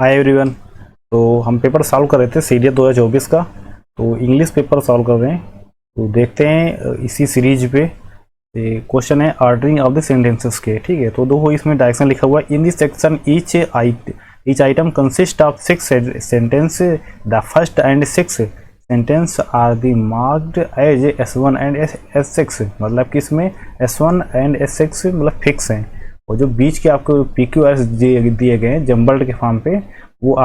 Hi everyone. तो हम paper solve कर रहे थे सीडीएस 2024 का। तो इंग्लिश पेपर सॉल्व कर रहे हैं। तो देखते हैं इसी सीरीज पे क्वेश्चन है ऑर्डरिंग ऑफ द सेंटेंसेस के। ठीक है, तो देखो इसमें डायरेक्शन लिखा हुआ है in this section each item consist of 6 sentence. The first and 6 sentence are the marked as S1 and S6। मतलब कि इसमें S1 एंड S6 मतलब फिक्स हैं, और जो बीच के आपको PQRs दिए गए हैं जम्बल्ड के फॉर्म पे वो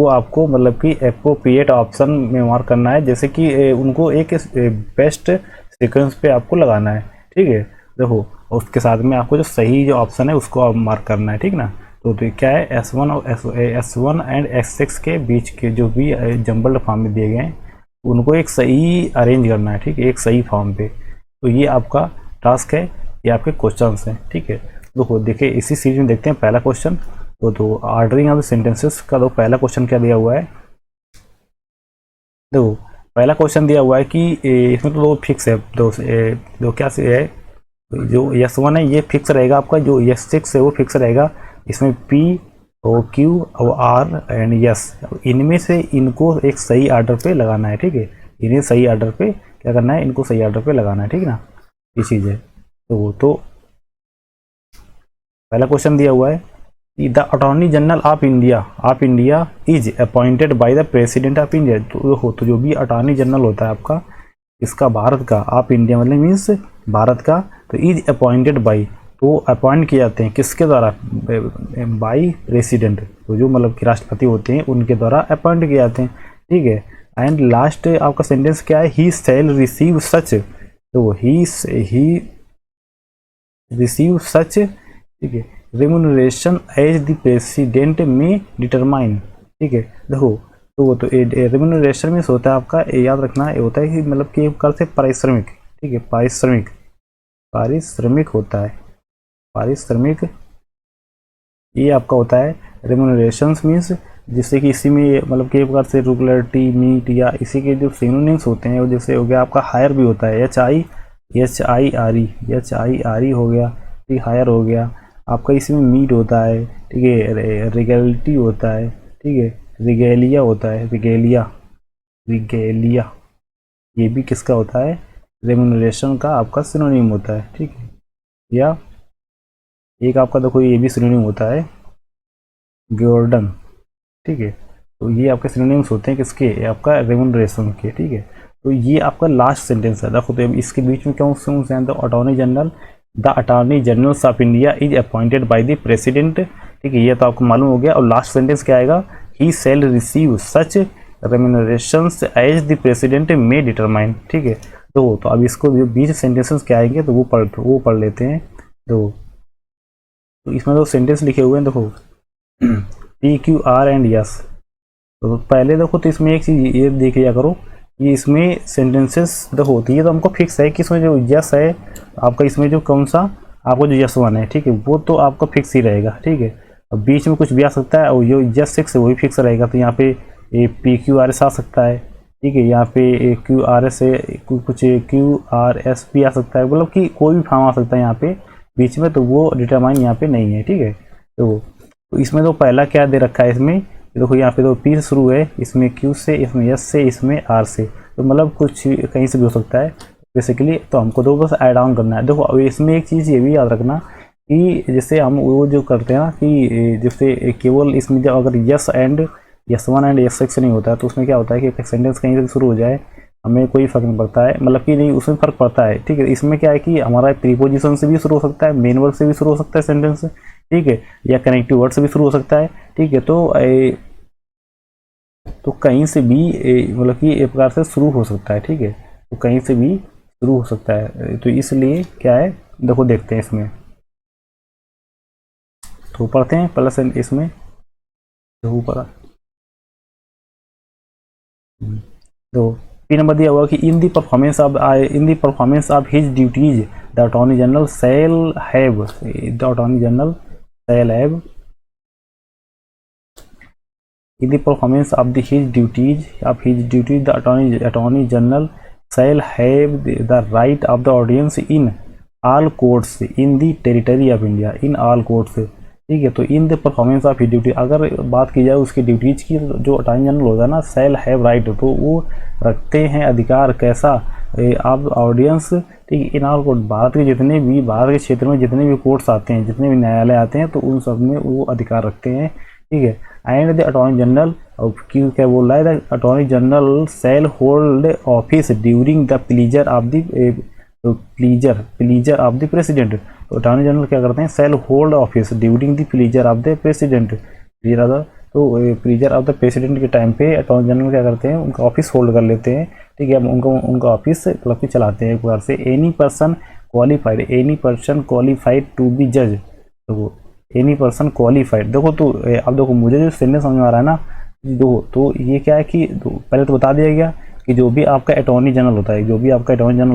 आपको मतलब कि एप्रोप्रिएट ऑप्शन में मार्क करना है, जैसे कि उनको एक बेस्ट सीक्वेंस पे आपको लगाना है। ठीक है, देखो उसके साथ में आपको जो सही जो ऑप्शन है उसको आप मार्क करना है। ठीक ना, तो क्या है S1 और S1 एंड S6 के बीच के जो भी जम्बल्ड फॉर्म में दिए गए हैं उनको एक सही अरेंज करना है। ठीक है, एक सही फॉर्म पे। तो ये आपका टास्क है, ये आपके क्वेश्चन हैं। ठीक है, देखो देखिए इसी सीरीज में देखते हैं पहला क्वेश्चन। तो ऑर्डरिंग ऑफ द सेंटेंसेस का तो पहला क्वेश्चन क्या दिया हुआ है। देखो पहला क्वेश्चन दिया हुआ है कि इसमें तो दो फिक्स है, दो क्या से है, जो S1 है ये फिक्स रहेगा आपका, जो S6 है वो फिक्स रहेगा। इसमें P और Q और R एंड S, इनमें से इनको एक सही आर्डर पे लगाना है। ठीक है, इन्हें सही आर्डर पे क्या करना है, इनको सही आर्डर पे लगाना है। ठीक ना, ये चीज़ है। तो पहला क्वेश्चन दिया हुआ है the attorney general of India is appointed by the president of India. तो जो भी अटॉर्नी जनरल होता है आपका इसका भारत का, ऑफ इंडिया मतलब मीन्स भारत का, तो इज अपॉइंटेड बाय, तो अपॉइंट किए जाते हैं किसके द्वारा, बाय प्रेसिडेंट। तो जो मतलब कि राष्ट्रपति होते हैं उनके द्वारा अपॉइंट किए जाते हैं। ठीक है, एंड लास्ट आपका सेंटेंस क्या है, ही शैल रिसीव सच, तो ही रिसीव सच, ठीक है, remuneration as the president may determine. ठीक है, देखो तो वो तो रेम्यूनरेशन में होता है आपका, याद रखना ये होता है कि मतलब कि एक से पारिश्रमिक। ठीक है, पारिश्रमिक होता है, पारिश्रमिक ये आपका होता है। रेम्यूनरेशन मीन्स जिससे कि इसी में मतलब कि एक प्रकार से रेगुलरिटी मीट या इसी के जो सिनोनिम्स होते हैं, जैसे हो गया आपका हायर भी होता है, HIRE हो गया, ठीक, हायर हो गया आपका। इसमें मीट होता है, ठीक है, रिगेलिटी होता है, ठीक है, रिगेलिया होता है, रिगेलिया ये भी किसका होता है, रेम्यूनरेशन का आपका सिनोनिम होता है। ठीक है, या एक आपका देखो ये भी सिनोनिम होता है गोल्डन। ठीक है, तो ये आपके सिनोनिम्स होते हैं किसके, आपका रेम्यूनरेशन के। ठीक है, तो ये आपका लास्ट सेंटेंस है। देखो तो इसके बीच में क्यों the attorney general of India is appointed by the president. ठीक है, ये तो आपको मालूम हो गया। और लास्ट सेंटेंस क्या आएगा, he shall receive such remunerations as the president may determine. ठीक है, तो अब इसको जो बीच सेंटेंसेस क्या आएंगे तो वो पढ़ लेते हैं। तो इसमें तो सेंटेंस लिखे हुए हैं, देखो PQR एंड यस। तो पहले देखो तो इसमें एक चीज़ ये देख लिया करो, ये इसमें सेंटेंसेस देखो तो ये तो हमको फिक्स है कि इसमें जो यस है आपका, इसमें जो कौन सा आपको जो S1 है, ठीक है, वो तो आपका फिक्स ही रहेगा। ठीक है, अब बीच में कुछ भी आ सकता है और जो S6 है वही फिक्स रहेगा। तो यहाँ पे PQRS आ सकता है। ठीक है, यहाँ पे QRS है, कुछ QRS भी आ सकता है, मतलब कि कोई भी फॉर्म आ सकता है यहाँ पे बीच में, तो वो डिटरमाइन यहाँ पे नहीं है। ठीक है, तो इसमें तो पहला क्या दे रखा है, इसमें देखो यहाँ पे तो P से शुरू है, इसमें Q से, इसमें S से, इसमें R से, तो मतलब कुछ कहीं से भी हो सकता है बेसिकली। तो हमको तो बस ऐड ऑन करना है। देखो अब इसमें एक चीज़ ये भी याद रखना कि जैसे हम वो जो करते हैं ना कि जैसे केवल इसमें जब अगर S1 एंड S6 नहीं होता है तो उसमें क्या होता है कि सेंटेंस कहीं से शुरू हो जाए हमें कोई फर्क नहीं पड़ता है, मतलब कि नहीं उसमें फ़र्क पड़ता है। ठीक है, इसमें क्या है कि हमारा प्रीपोजिशन से भी शुरू हो सकता है, मेन वर्ड से भी शुरू हो सकता है सेंटेंस। ठीक है, या कनेक्टिव वर्ड से भी शुरू हो सकता है। ठीक है, तो कहीं से भी मतलब कि एक प्रकार से शुरू हो सकता है। ठीक है, तो कहीं से भी शुरू हो सकता है, तो इसलिए क्या है, देखो देखते हैं इसमें, तो पढ़ते हैं प्लस इसमें तो ऊपर। तो P नंबर दिया हुआ कि in the performance of his duties the attorney general shall have, in the performance of his duties the attorney general shall have the right of the audience in all courts in the territory of India, in all courts। ठीक है। तो in the performance of his duty, अगर बात की जाए उसकी duties की, जो अटॉर्नी जनरल होता है ना, सेल हैव राइट, तो वो रखते हैं अधिकार, कैसा, आप ऑडियंस, ठीक, इन ऑल कोर्ट, भारत के जितने भी, भारत के क्षेत्र में जितने भी कोर्ट्स आते हैं, जितने भी न्यायालय आते हैं, तो उन सब में वो अधिकार रखते हैं, ठीक है। एंड द अटॉर्नी जनरल, क्यों क्या बोल रहा है, the attorney general shall hold office during the pleasure of the pleasure of the president. तो अटॉर्नी जनरल क्या करते हैं, shall hold office during the pleasure of the president, तो प्लीजर ऑफ द प्रेसिडेंट के टाइम पे attorney general क्या करते हैं, उनका ऑफिस होल्ड कर लेते हैं, ठीक है। उनका ऑफिस मतलब कि चलाते हैं एक बार से। Any person qualified to be जज, तो एनी पर्सन क्वालिफाइड, देखो तो अब देखो मुझे जो सेंटेंस समझ में आ रहा है ना, तो ये क्या है कि पहले तो बता दिया गया कि जो भी आपका अटॉर्नी जनरल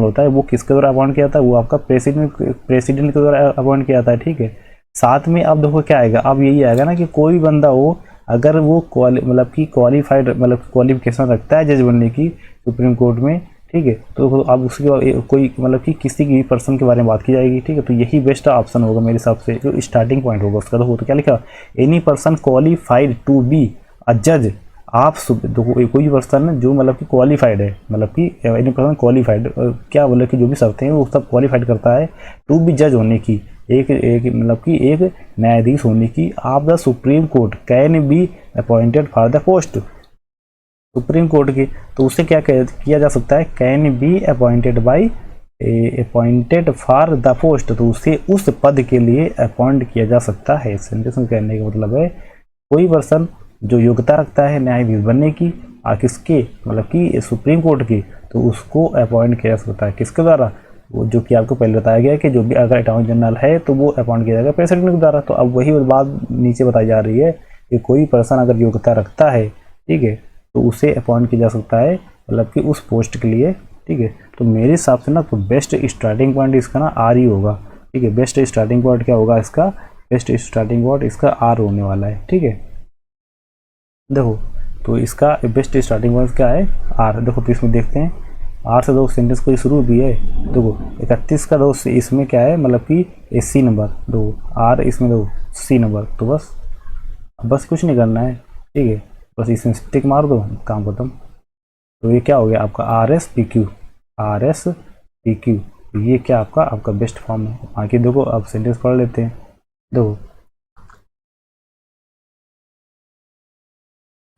होता है, वो किसके द्वारा अपॉइंट किया जाता है, वो आपका प्रेसिडेंट के द्वारा अपॉइंट किया जाता है, ठीक है। साथ में अब देखो क्या आएगा, अब यही आएगा ना कि कोई बंदा हो, अगर वो मतलब कि क्वालिफाइड, मतलब क्वालिफिकेशन रखता है जज बनने की सुप्रीम कोर्ट में, ठीक है, तो अब उसके बाद कोई मतलब कि किसी की पर्सन के बारे में बात की जाएगी, ठीक है। तो यही बेस्ट ऑप्शन होगा मेरे हिसाब से, जो स्टार्टिंग पॉइंट होगा उसका। तो क्या लिखा, any person qualified to be a जज, आप कोई पर्सन जो मतलब कि क्वालिफाइड है, मतलब कि एनी पर्सन क्वालिफाइड, क्या बोले कि जो भी शर्तें हैं वो सब क्वालिफाइड करता है, टू बी जज होने की, एक मतलब कि एक न्यायाधीश होने की, of the supreme court can be appointed for the post, supreme court की, तो उससे क्या किया जा सकता है, can be appointed by appointed for the post, तो उसे उस पद के लिए अपॉइंट किया जा सकता है। सेंटेंस में कहने का मतलब है कोई पर्सन जो योग्यता रखता है न्यायाधीश बनने की, किसके, मतलब कि सुप्रीम कोर्ट की, तो उसको अपॉइंट किया जा सकता है, किसके द्वारा, वो जो कि आपको पहले बताया गया कि जो भी अगर अटॉर्नी जनरल है तो वो अपॉइंट किया जाएगा प्रेसिडेंट के द्वारा। तो अब वही बात नीचे बताई जा रही है कि कोई पर्सन अगर योग्यता रखता है, ठीक है, तो उसे अपॉइंट किया जा सकता है, मतलब कि उस पोस्ट के लिए, ठीक है। तो मेरे हिसाब से ना तो बेस्ट स्टार्टिंग पॉइंट इसका ना आर ही होगा, ठीक है। बेस्ट स्टार्टिंग पॉइंट क्या होगा इसका, बेस्ट स्टार्टिंग पॉइंट इसका आर होने वाला है, ठीक है। देखो तो इसका बेस्ट स्टार्टिंग पॉइंट क्या है, आर। देखो तो इसमें देखते हैं, आर से दो सेंटेंस कोई शुरू भी है, देखो 31 का दो इसमें क्या है, मतलब कि सी नंबर दो, आर इसमें दो सी नंबर, तो बस कुछ नहीं करना है, ठीक है, बस इसमें टिक मार दो, काम खत्म। तो ये क्या हो गया आपका RSPQ, ये क्या आपका बेस्ट फॉर्म है। आगे देखो अब सेंटेंस पढ़ लेते हैं, देखो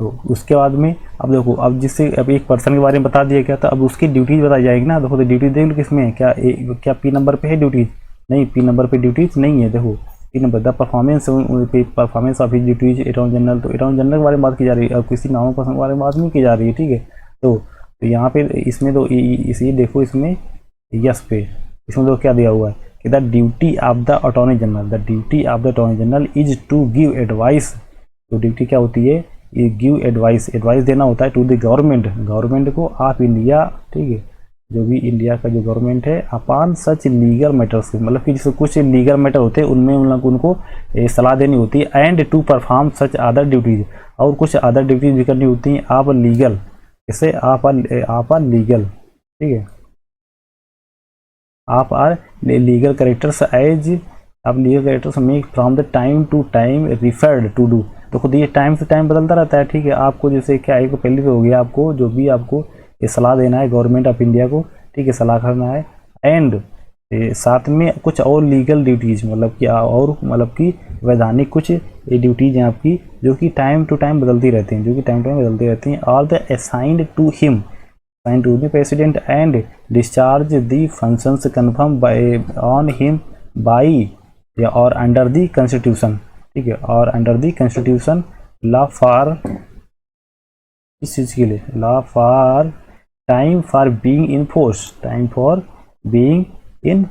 तो उसके बाद में अब देखो, अब जिससे अब एक पर्सन के बारे में बता दिया गया था, अब उसकी ड्यूटीज बताई जाएगी ना। देखो तो ड्यूटी देख लो किसमें है, क्या पी नंबर पे है ड्यूटीज, नहीं पी नंबर पे ड्यूटीज नहीं है। देखो P number the performance of his duties attorney general, तो अटॉर्नी जनरल के बारे में बात की जा रही है, अब किसी नॉर्मल पर्सन के बारे में बात नहीं की जा रही है, ठीक है। तो यहाँ पे इसमें तो इसी देखो इसमें यस पे, इसमें तो क्या दिया हुआ है कि the duty of the attorney general is to give advice. तो ड्यूटी क्या होती है, ये गिव एडवाइस देना होता है टू द गवर्नमेंट को ऑफ इंडिया, ठीक है, जो भी इंडिया का जो गवर्नमेंट है, अपॉन सच लीगल मैटर्स, मतलब कि जैसे कुछ लीगल मैटर होते हैं उनमें उनको सलाह देनी होती है, and to perform such other duties, और कुछ अदर ड्यूटीज भी करनी होती हैं आप लीगल, जैसे आप लीगल, ठीक है, आप आर लीगल कैरेक्टर्स एज, आप legal characters make from the time to time referred to do. तो खुद ये टाइम से टाइम बदलता रहता है, ठीक है। आपको जैसे क्या है, पहले भी हो गया, आपको जो भी आपको ये सलाह देना है गवर्नमेंट ऑफ इंडिया को, ठीक है, सलाह करना है, एंड साथ में कुछ और लीगल ड्यूटीज, मतलब कि और मतलब कि वैधानिक कुछ ड्यूटीज हैं आपकी, जो कि टाइम टू टाइम बदलती रहती हैं, all the assigned to him, assigned to the president and discharge the functions confirmed by on him by or under the constitution, ठीक है, और under the constitution, law for इस चीज के लिए, law for time for being in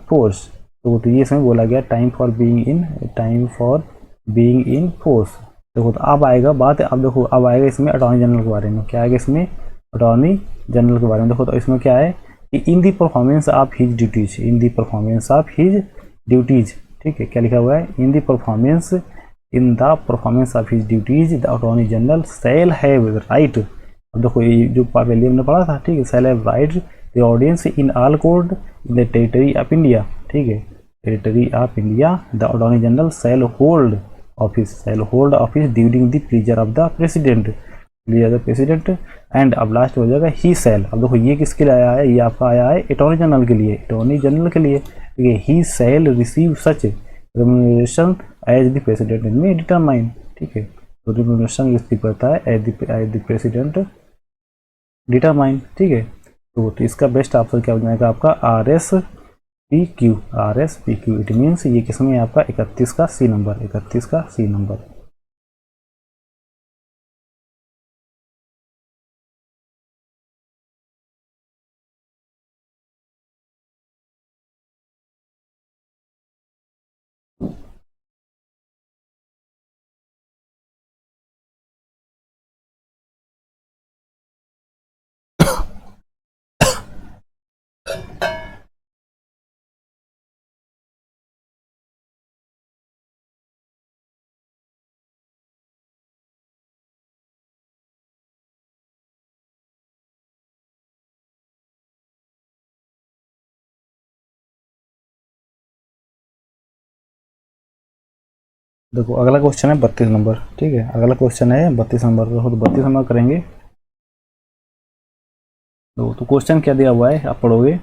force, तो ये इसमें बोला गया time for being in force. देखो तो अब आएगा बात, अब देखो अब आएगा इसमें अटॉर्नी जनरल के बारे में, क्या आएगा इसमें अटॉर्नी जनरल के बारे में। देखो तो इसमें क्या है कि इन दी परफॉर्मेंस ऑफ हिज ड्यूटीज, ठीक है, क्या लिखा हुआ है, in the performance of his duties the attorney general shall have right. अब देखो ये जो पहले हमने पढ़ा था, ठीक है, shall have right the audience in all court in the territory of India, ठीक है, territory of India, the attorney general shall hold office, shall hold office during the pleasure of the president, pleaser the president. And अब last हो जाएगा ही शैल। अब देखो ये किसके लिए आया है, ये आपका आया है अटॉर्नी जनरल के लिए, अटॉर्नी जनरल के लिए। ठीक है, he shall receive such remuneration as the president may determine. ठीक है, तो रेम्यूनरेशन इसकी पड़ता है एज द प्रेसिडेंट डिटरमाइन। ठीक है, तो इसका बेस्ट ऑप्शन क्या हो जाएगा आपका are S P Q, R S P Q. It means ये किसमें है आपका 31 का सी नंबर, 31 का सी नंबर। देखो अगला क्वेश्चन है 32 नंबर। ठीक है, अगला क्वेश्चन है 32 नंबर। तो 32 नंबर करेंगे। तो क्वेश्चन क्या दिया हुआ है आप पढ़ोगे।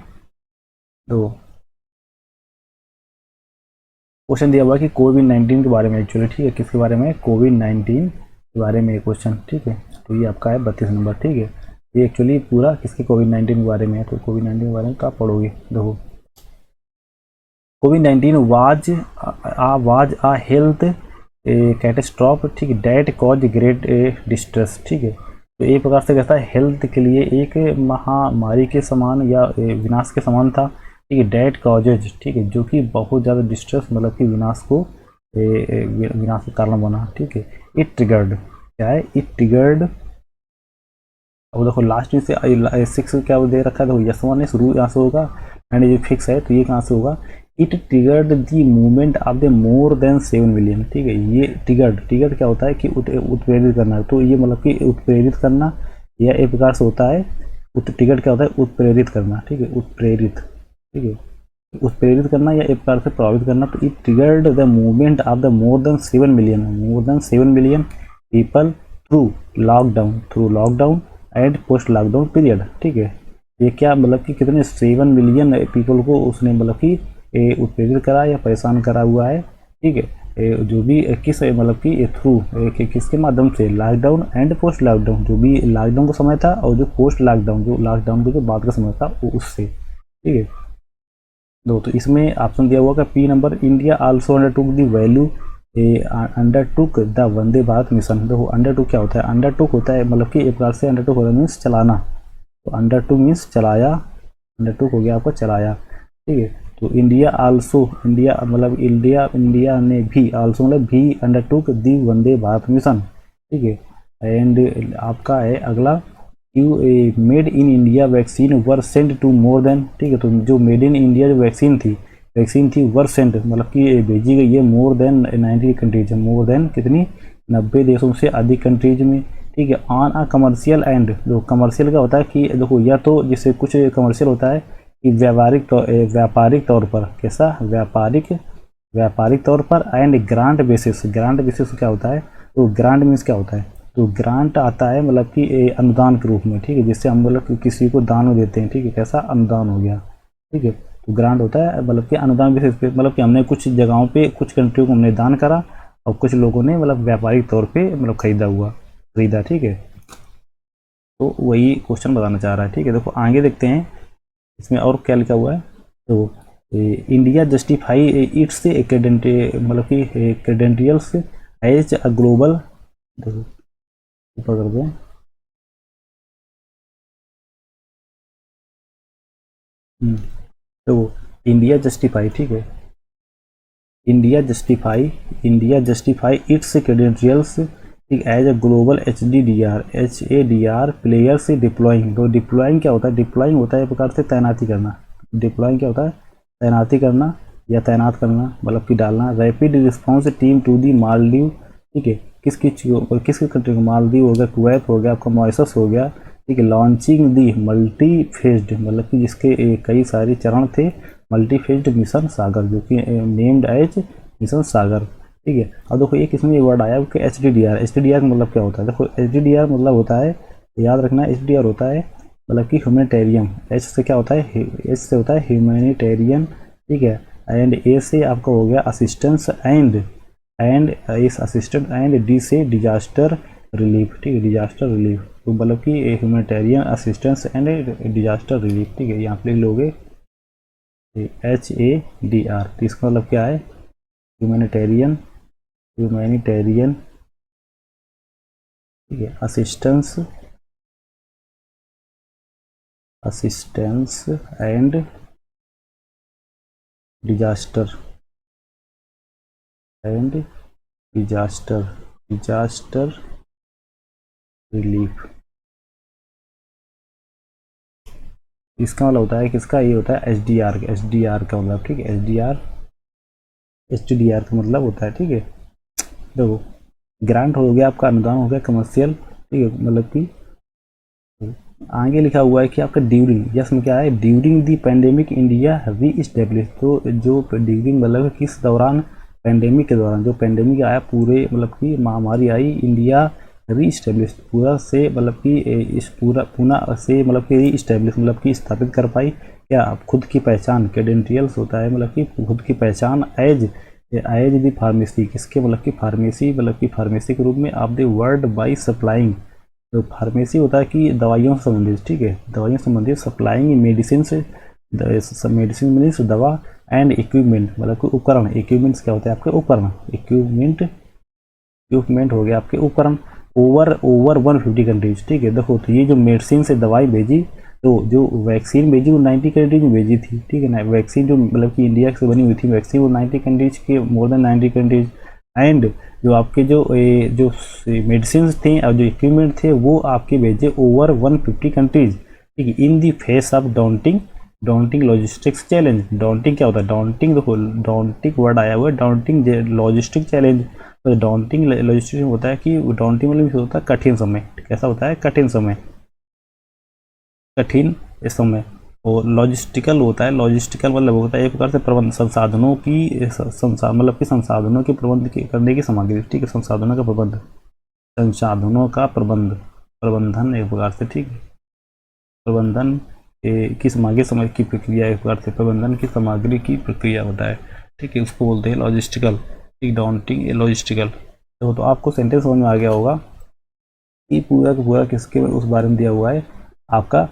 तो क्वेश्चन दिया हुआ है कि कोविड-19 के बारे में, एक्चुअली ठीक है किसके बारे में, कोविड-19 के बारे में क्वेश्चन। ठीक है, तो ये आपका है 32 नंबर। ठीक है, ये एक्चुअली पूरा किसके कोविड-19 के बारे में है। तो कोविड-19 के बारे में आप पढ़ोगे। देखो कोविड-19 वाज आ हेल्थ कैटेस्ट्रॉफ, ठीक है, डेट कॉज ग्रेट डिस्ट्रेस। ठीक है, तो एक प्रकार से कहता है हेल्थ के लिए एक महामारी के समान या विनाश के समान था। ठीक है, डेट कॉजेज, ठीक है, जो कि बहुत ज़्यादा डिस्ट्रेस मतलब कि विनाश को विनाश का कारण बना। ठीक है, इट ट्रिगर्ड, क्या है, इट ट्रिगर्ड। अब देखो लास्ट में से 6 क्या दे रखा है, देखो यस वन शुरू यहाँ से होगा एंड ये फिक्स है तो ये कहाँ से होगा। It triggered the movement of the more than 7 million. ठीक है, ये ट्रिगर्ड क्या होता है कि उत्प्रेरित करना। तो ये मतलब कि उत्प्रेरित करना या एक प्रकार से होता है ट्रिगर्ड क्या होता है, उत्प्रेरित करना। ठीक है, उत्प्रेरित, ठीक है, उत्प्रेरित करना या एक प्रकार से प्रभावित करना। तो it triggered the movement of the more than 7 million people through lockdown and post lockdown period. ठीक है, ये क्या मतलब कि कितने 7 मिलियन पीपल को उसने मतलब कि उत्प्रेरित करा या परेशान करा हुआ है। ठीक है, जो भी किस मतलब कि थ्रू किसके माध्यम से, लॉकडाउन एंड पोस्ट लॉकडाउन, जो भी लॉकडाउन का समय था और जो पोस्ट लॉकडाउन, जो लॉकडाउन के जो बाद का समय था उससे। ठीक है, तो इसमें ऑप्शन दिया हुआ का P number, India also undertook the value undertook the Vande Bharat mission. देखो अंडरटुक क्या होता है, अंडरटुक होता है मतलब कि एक प्रकार से अंडरटुक होता है मीन्स चलाना। तो अंडरटुक मीन्स चलाया, अंडरटुक हो गया आपका चलाया। ठीक है, तो इंडिया आल्सो, इंडिया मतलब इंडिया ने भी, आल्सो मतलब भी undertook the Vande Bharat mission. ठीक है, एंड आपका है अगला you made in India vaccine were sent to more than. ठीक है, तो जो मेड इन इंडिया जो वैक्सीन थी वर सेंट मतलब कि भेजी गई है more than 90 countries, more than कितनी 90 देशों से अधिक कंट्रीज में। ठीक है, ऑन आ कमर्शियल एंड, जो कमर्शियल का होता है कि देखो या तो जिससे कुछ कमर्शियल होता है कि व्यापारिक तौर पर, कैसा व्यापारिक तौर पर, एंड ग्रांट बेसिस क्या होता है, तो ग्रांट मीन्स क्या होता है, तो ग्रांट आता है मतलब कि अनुदान के रूप में। ठीक है, जिससे हम मतलब किसी को दान में देते हैं। ठीक है, कैसा अनुदान हो गया। ठीक है, तो ग्रांट होता है मतलब कि अनुदान बेसिस पे, मतलब कि हमने कुछ जगहों पे कुछ कंट्रियों को हमने दान करा और कुछ लोगों ने मतलब व्यापारिक तौर पे मतलब खरीदा। ठीक है, तो वही क्वेश्चन बताना चाह रहा है। ठीक है, देखो आगे देखते हैं इसमें और क्या लिखा हुआ है। तो इंडिया जस्टिफाई इट्स मतलब कि क्रेडेंशियल्स एज अ ग्लोबल, देखो ऊपर कर दें, तो इंडिया जस्टिफाई, ठीक है, India justify its credentials as a global HADR players deploying. तो डिप्लॉइंग क्या होता है, डिप्लॉइंग होता है एक प्रकार से तैनाती करना। डिप्लॉइंग क्या होता है, तैनाती करना या तैनात करना मतलब कि डालना। Rapid response team to the Maldives. ठीक है, किस कंट्री को, मालदीव हो गया, कुवैत हो गया, आपका मॉरिशस हो गया। ठीक है, लॉन्चिंग दी मल्टी फेज्ड मतलब कि जिसके कई सारे चरण थे, मल्टी फेज्ड मिशन सागर, जो कि नेम्ड एज मिशन सागर। ठीक है। अब देखो एक इसमें वर्ड आया कि HDDR। HDDR का मतलब क्या होता है? देखो HDDR मतलब होता है, याद रखना, HDR होता है मतलब कि ह्यूमैनिटेरियन। H से क्या होता है? H से होता है ह्यूमैनिटेरियन, ठीक है। एंड A से आपका हो गया असिस्टेंस एंड इस असिस्टेंट, एंड D से डिजास्टर रिलीफ, ठीक है, डिजास्टर रिलीफ। तो मतलब कि humanitarian assistance and disaster relief, ठीक है। यहाँ पे लिख लोगे HADR। तो इसका मतलब क्या है? ह्यूमैनिटेरियन, ह्यूमैनिटेरियन, ठीक है, assistance, assistance and disaster, and disaster, disaster relief. इसका मतलब होता है किसका? ये होता है HDR का। HDR का मतलब, ठीक है, HDR का मतलब होता है, ठीक है। देखो ग्रांट हो गया आपका, अनुदान हो गया कमर्शियल, ठीक है, मतलब कि आगे लिखा हुआ है कि आपका ड्यूरिंग, यस में क्या है? ड्यूरिंग दी पेंडेमिक इंडिया री इस्टेब्लिश। तो जो ड्यूरिंग मतलब किस दौरान? पेंडेमिक के दौरान, जो पेंडेमिक आया पूरे मतलब कि महामारी आई, इंडिया री इस्टेब्लिश, पूरा से मतलब कि इस पूरा पुनः से मतलब कि री इस्टेब्लिश मतलब कि स्थापित कर पाई क्या? खुद की पहचान, क्रेडेंशियल्स होता है मतलब कि खुद की पहचान एज दी फार्मेसी, किसके मतलब कि फार्मेसी, मतलब कि फार्मेसी के रूप में of the world by supplying. तो फार्मेसी होता है कि दवाइयों से संबंधित, ठीक है, दवाइयों से संबंधित, सप्लाइंग मेडिसिन से, मेडिसिन मीन्स दवा, एंड इक्विपमेंट मतलब कि उपकरण। इक्विपमेंट्स क्या होते हैं? आपके उपकरण। इक्विपमेंट हो गया आपके उपकरण। ओवर 150 कंट्रीज, ठीक है। देखो तो ये जो मेडिसिन से दवाई भेजी, तो जो वैक्सीन भेजी वो 90 कंट्रीज में भेजी थी, ठीक है ना। वैक्सीन जो मतलब कि इंडिया से बनी हुई थी वैक्सीन, वो 90 कंट्रीज के, मोर देन 90 कंट्रीज। एंड जो आपके जो मेडिसिन थे और जो इक्विपमेंट थे वो आपके भेजे ओवर 150 कंट्रीज, ठीक है। In the face of daunting logistics challenge. Daunting क्या होता है? डाउंटिंग, देखो डाउंटिंग वर्ड आया हुआ है, डाउंटिंग लॉजिस्टिक चैलेंज। तो डाउंटिंग लॉजिस्टिक होता है कि डाउंटिंग मतलब होता है कठिन समय। कैसा होता है? कठिन समय, कठिन समय। और लॉजिस्टिकल होता है, लॉजिस्टिकल मतलब होता है एक प्रकार से प्रबंध, संसाधनों की मतलब कि संसाधनों के प्रबंध करने की सामग्री, ठीक है, संसाधनों का प्रबंध, संसाधनों का प्रबंधन एक प्रकार से, ठीक है, प्रबंधन की सामग्री, समय की प्रक्रिया, एक प्रकार से प्रबंधन की सामग्री की प्रक्रिया होता है, ठीक है, उसको बोलते हैं लॉजिस्टिकल, ठीक, डाउंटिंग लॉजिस्टिकल। तो आपको सेंटेंस समझ में आ गया होगा कि पूरा का पूरा किसके उस बारे में दिया हुआ है आपका,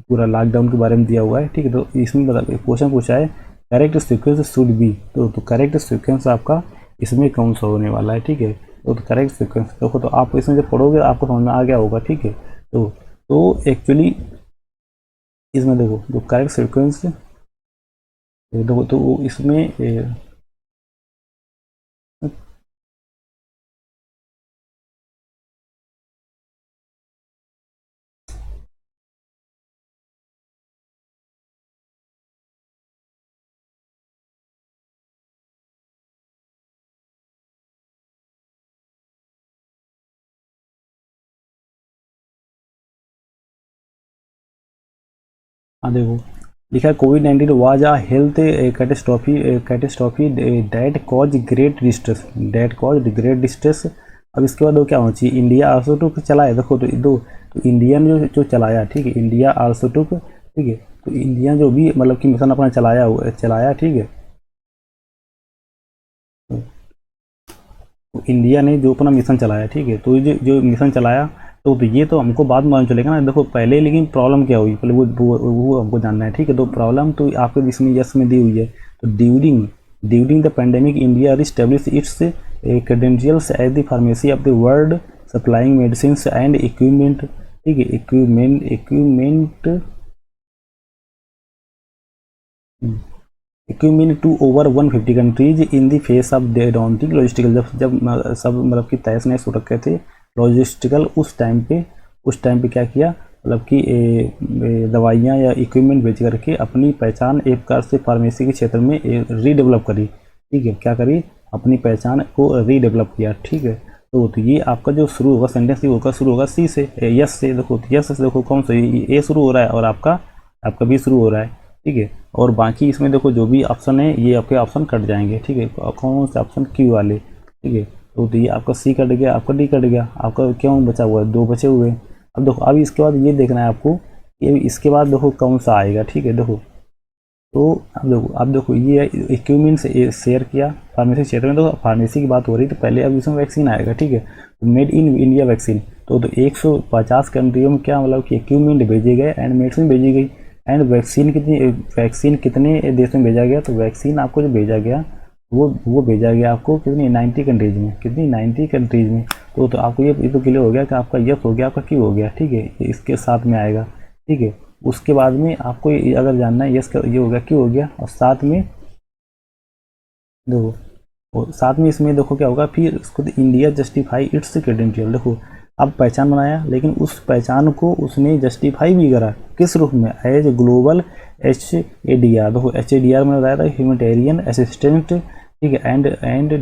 पूरा लॉकडाउन के बारे में दिया हुआ है, ठीक है। तो इसमें क्वेश्चन पूछा है करेक्ट सीक्वेंस शुड बी। तो करेक्ट सीक्वेंस आपका इसमें कौन सा होने वाला है, ठीक है। तो करेक्ट सीक्वेंस देखो, तो आप इसमें जब पढ़ोगे आपको समझ में आ गया होगा, ठीक है। तो एक्चुअली इसमें देखो जो करेक्ट सीक्वेंस देखो, तो इसमें हाँ देखो लिखा है कोविड-19 was a health catastrophe that cause great distress. अब इसके बाद वो क्या होना चाहिए? इंडिया आल्सो टुक चलाया, देखो तो इंडियन जो चलाया, ठीक है, इंडिया आल्सो टुक, ठीक है। तो इंडिया जो भी मतलब कि मिशन अपना चलाया, ठीक है। तो इंडिया ने जो अपना मिशन चलाया, ठीक है, तो जो मिशन चलाया, तो ये तो हमको बाद में मालूम चलेगा ना। देखो पहले लेकिन प्रॉब्लम क्या हुई पहले वो हमको जानना है, ठीक है। तो प्रॉब्लम तो आपके इसमें यस में दी हुई है। तो during the pandemic India reestablish its credentials as the pharmacy of the world supplying medicine and equipment, ठीक है, equipment to over 150 countries in the face of daunting logistical. जब सब मतलब कि तहस नहस हो रखे थे लॉजिस्टिकल, उस टाइम पे क्या किया मतलब कि दवाइयाँ या इक्विपमेंट बेच करके अपनी पहचान एक प्रकार से फार्मेसी के क्षेत्र में रीडेवलप करी, ठीक है, क्या करी? अपनी पहचान को रीडेवलप किया, ठीक है। तो ये आपका जो शुरू होगा सेंटेंस, ये होगा शुरू होगा सी से, यस से। देखो यस से, देखो कौन सा, ए शुरू हो रहा है और आपका बी शुरू हो रहा है, ठीक है। और बाकी इसमें देखो जो भी ऑप्शन है ये आपके ऑप्शन कट जाएंगे, ठीक है। कौन से ऑप्शन? क्यू वाले, ठीक है। तो ये आपका सी कट गया, आपका डी कट गया, आपका क्यों बचा हुआ है? 2 बचे हुए हैं। अब देखो, अब इसके बाद ये देखना है आपको, ये इसके बाद देखो कौन सा आएगा, ठीक है। देखो तो अब देखो ये इक्विपमेंट से शेयर किया फार्मेसी क्षेत्र में, तो फार्मेसी की बात हो रही, तो पहले अब इसमें वैक्सीन आएगा, ठीक है। तो मेड इन इंडिया वैक्सीन, तो 150 कंट्रियों में क्या मतलब कि इक्विपमेंट भेजे गए एंड मेडिसिन भेजी गई। एंड वैक्सीन कितने देश में भेजा गया? तो वैक्सीन आपको जो भेजा गया वो भेजा गया आपको कितनी? 90 कंट्रीज में। कितनी? 90 कंट्रीज में। तो आपको ये तो क्लियर हो गया कि आपका यस हो गया, आपका क्यू हो गया, ठीक है। इसके साथ में आएगा, ठीक है। उसके बाद में आपको अगर जानना है यस ये हो गया, क्यू हो गया, और साथ में देखो, और साथ में इसमें देखो क्या होगा फिर उसको, इंडिया जस्टिफाई इट्स क्रेडेंशियल। देखो अब पहचान बनाया, लेकिन उस पहचान को उसने जस्टिफाई भी करा किस रूप में? As global HADR। देखो HADR में बताया था ह्यूमैनिटेरियन असिस्टेंट, ठीक है, एंड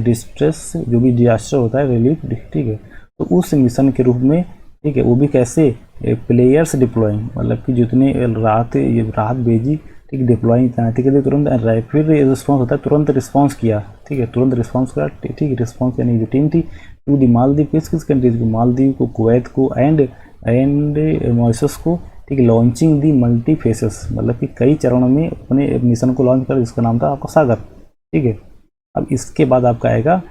डिस्ट्रेस, जो भी डिजास्टर होता है, रिलीफ, ठीक है। तो उस मिशन के रूप में, ठीक है, वो भी कैसे? प्लेयर्स डिप्लॉइंग, मतलब कि जितने राहत भेजी, ठीक, डिप्लॉइंग तैनाती के लिए तुरंत रैपिड रिस्पॉन्स होता है, तुरंत रिस्पॉन्स किया, ठीक है, तुरंत रिस्पॉन्स किया, ठीक है। रिस्पॉन्स यानी जो टीम थी टू दी मालदीव, किस कंट्रीज को? मालदीव को, कुवैत को, एंड मॉरिशस को, ठीक है। लॉन्चिंग दी मल्टी फेसेस, मतलब कि कई चरणों में अपने मिशन को लॉन्च कर, जिसका नाम था आपका सागर, ठीक है। अब इसके बाद आपका आएगा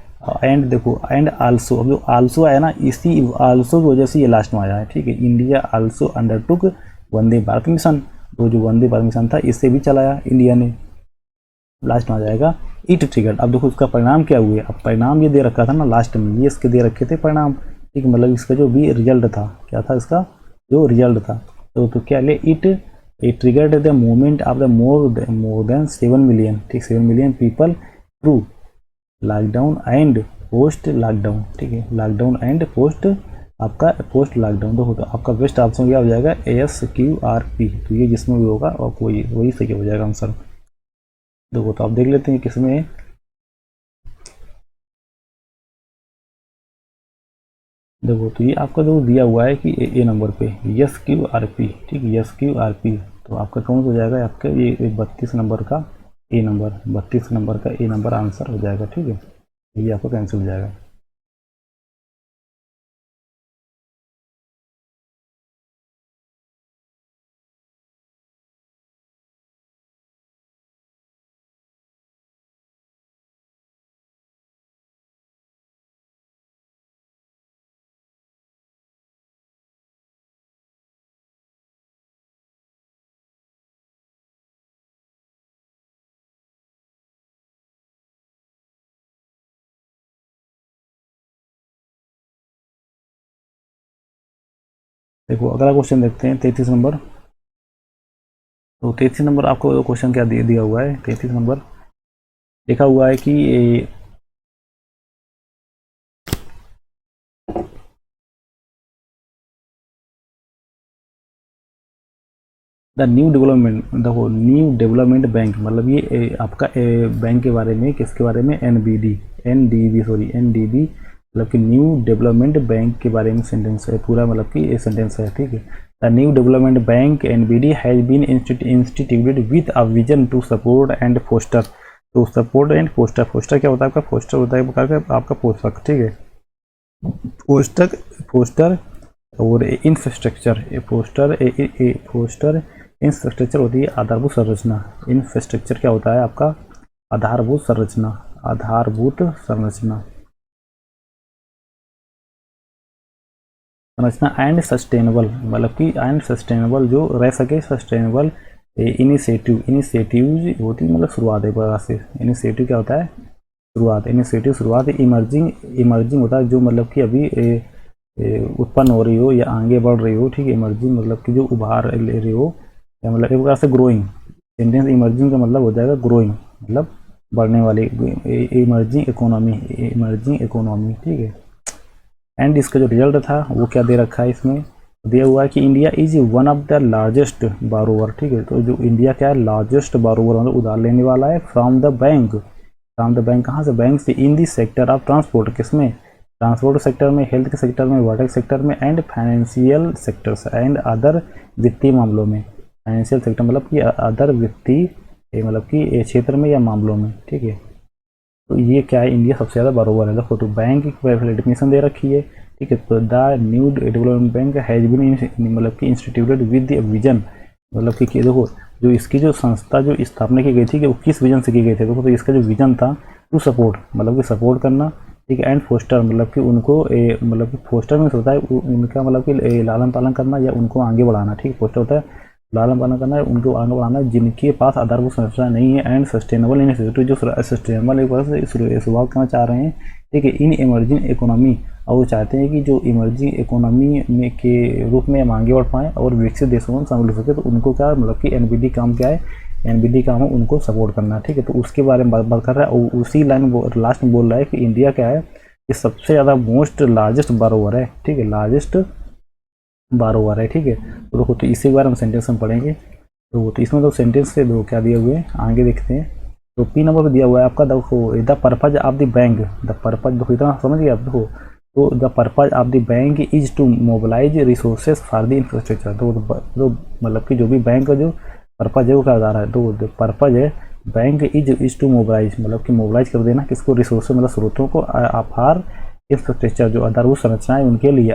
एंड, देखो एंड आल्सो। अब जो आल्सो आया ना, इसी आल्सो की वजह से ये लास्ट में आया है, ठीक है। इंडिया आल्सो अंडरटुक वंदे भारत मिशन, तो जो वंदे भारत मिशन था इससे भी चलाया इंडिया ने। लास्ट में आ जाएगा इट ट्रिगर्ड। अब देखो उसका परिणाम क्या हुए? अब परिणाम ये दे रखा था ना लास्ट में, ये इसके दे रखे थे परिणाम, ठीक, मतलब इसका जो भी रिजल्ट था, क्या था इसका जो रिजल्ट था? तो क्या ले? It triggered the movement of the more than 7 million, ठीक, 7 million people through lockdown and post lockdown, ठीक है। लॉकडाउन एंड पोस्ट, आपका पोस्ट लॉकडाउन। देखो तो आपका बेस्ट ऑप्शन क्या हो जाएगा? ASQRP। तो ये जिसमें भी होगा और वही सही हो जाएगा आंसर। देखो तो आप देख लेते हैं किसमें है। देखो तो ये आपका जो दिया हुआ है कि ए नंबर पे SQRP, ठीक, SQRP। तो आपका कौन हो जाएगा? आपका ये 32 नंबर का ए नंबर, 32 नंबर का ए नंबर आंसर हो जाएगा, ठीक है। ये आपका कैंसिल हो जाएगा। देखो अगला क्वेश्चन देखते हैं 33 नंबर। तो 33 नंबर आपको क्वेश्चन क्या दिया हुआ है? 33 नंबर लिखा हुआ है कि द न्यू डेवलपमेंट, देखो न्यू डेवलपमेंट बैंक, मतलब ये आपका बैंक के बारे में, किसके बारे में? एनडीबी, मतलब कि न्यू डेवलपमेंट बैंक के बारे में सेंटेंस है पूरा, मतलब कि ये सेंटेंस है, ठीक है। The new development bank NBD has been instituted with a vision to support and foster. तो सपोर्ट एंड फोस्टर, फोस्टर क्या होता है आपका? फोस्टर होता है आपका पोषक, ठीक है। पोस्टर, फोस्टर और इंफ्रास्ट्रक्चर, फोस्टर इंफ्रास्ट्रक्चर होती है आधारभूत संरचना। इंफ्रास्ट्रक्चर क्या होता है आपका? आधारभूत संरचना, आधारभूत संरचना, संरचना एंड सस्टेनेबल, मतलब कि एंड सस्टेनेबल जो रह सके, सस्टेनेबल इनिशिएटिव, इनिशिएटिव होती है मतलब शुरुआत, एक प्रकार से इनिशिएटिव क्या होता है? शुरुआत, इनिशिएटिव शुरुआत। इमर्जिंग होता है जो मतलब कि अभी उत्पन्न हो रही हो या आगे बढ़ रही हो, ठीक है। इमर्जिंग मतलब कि जो उभार ले रही हो, या मतलब एक प्रकार से ग्रोइंग। सेंटेंस इमर्जिंग का मतलब हो जाएगा ग्रोइंग, मतलब बढ़ने वाली, इमर्जिंग इकोनॉमी, ठीक है। एंड इसका जो रिजल्ट था वो क्या दे रखा है इसमें? दिया हुआ है कि India is one of the largest बारोवर, ठीक है। तो जो इंडिया क्या है? लार्जेस्ट बारोवर, मतलब उधार लेने वाला है from the bank. From the bank, कहाँ से? बैंक से। इन दी सेक्टर ऑफ ट्रांसपोर्ट, किसमें? ट्रांसपोर्ट सेक्टर में, हेल्थ के सेक्टर में, वाटर सेक्टर में, and financial sectors and other वित्तीय मामलों में। फाइनेंशियल सेक्टर मतलब कि अदर वित्तीय मतलब कि क्षेत्र में या मामलों में, ठीक है। तो ये क्या है, इंडिया सबसे ज़्यादा बरोबर है। देखो तो बैंक की डेफिनेशन दे रखी है, ठीक है। तो the new development bank has been मतलब कि इंस्टीट्यूटेड विद द विजन, मतलब कि देखो जो इसकी जो संस्था जो स्थापना की गई थी कि वो किस विजन से की गई थी। देखो तो इसका जो विजन था टू सपोर्ट मतलब कि सपोर्ट करना, ठीक है, एंड फोस्टर मतलब कि उनको मतलब कि फोस्टर में होता है उनका मतलब कि लालन पालन करना या उनको आगे बढ़ाना, ठीक है। फोस्टर होता है लालन पालन करना है, उनको आगे बढ़ाना है जिनके पास आधारभूत संरचना नहीं है, एंड सस्टेनेबल इनिशिएटिव जो सस्टेनेबल एक बार से शुरुआत करना चाह रहे हैं, ठीक है, इन इमर्जिंग इकोनॉमी। और वो चाहते हैं कि जो इमर्जिंग इकोनॉमी में के रूप में हम आगे बढ़ पाएँ और विकसित देशों में शामिल हो सके। तो उनको क्या मतलब कि एनबीडी काम क्या है, एनबीडी काम है उनको सपोर्ट करना, ठीक है। तो उसके बारे में बात कर रहा है और उसी लाइन लास्ट में बोल रहा है कि इंडिया क्या है कि सबसे ज़्यादा मोस्ट लार्जेस्ट बारोवर है, ठीक है, लार्जेस्ट बारोवर है, ठीक है। तो देखो तो इसी बार हम सेंटेंस हम पढ़ेंगे। तो इसमें तो सेंटेंस से दो क्या दिए हुए हैं आगे देखते हैं। तो पी नंबर पर दिया हुआ है आपका, देखो the purpose of the bank, the purpose देखो इतना समझ गए आप। देखो तो the purpose of the bank is to mobilise resources for the infrastructure. तो मतलब कि जो भी बैंक का जो पर्पज है वो क्या बता रहा है, तो पर्पज है बैंक इज टू मोबिलाइज मतलब कि मोबिलाइज कर देना किसको, रिसोर्सेज मतलब स्रोतों को, फॉर इंफ्रास्ट्रक्चर जो आधारभूत संरचनाएं उनके लिए,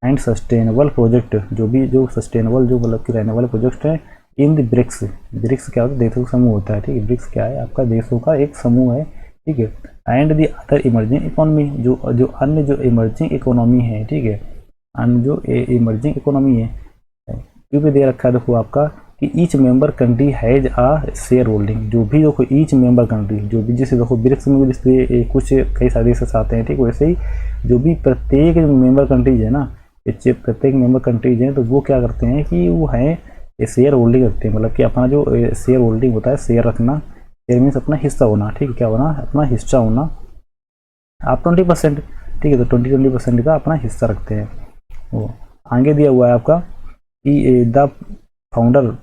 एंड सस्टेनेबल प्रोजेक्ट जो सस्टेनेबल जो मतलब कि रहने वाले प्रोजेक्ट हैं इन द ब्रिक्स। ब्रिक्स क्या होता है, देशों का समूह होता है, ठीक है। ब्रिक्स क्या है आपका, देशों का एक समूह है, ठीक है। And the other emerging economy जो अन्य जो इमर्जिंग इकोनॉमी है, ठीक है, अन्य जो इमर्जिंग इकोनॉमी है क्यों भी दे रखा है। देखो आपका कि each member country has a shareholding, जो भी देखो ईच मेंबर कंट्री जो भी, जैसे देखो ब्रिक्स में जैसे कुछ कई सारे देश आते हैं, ठीक, वैसे ही जो भी प्रत्येक मेंबर कंट्रीज है ना, प्रत्येक मेंबर कंट्रीज हैं तो वो क्या करते हैं कि वो है शेयर होल्डिंग रखते हैं, मतलब कि अपना जो शेयर होल्डिंग होता है, शेयर रखना, शेयर मीन्स अपना हिस्सा होना, ठीक है, क्या होना, अपना हिस्सा होना। आप 20%, ठीक है, तो 20% का अपना हिस्सा रखते हैं। वो आगे दिया हुआ है आपका कि द फाउंडर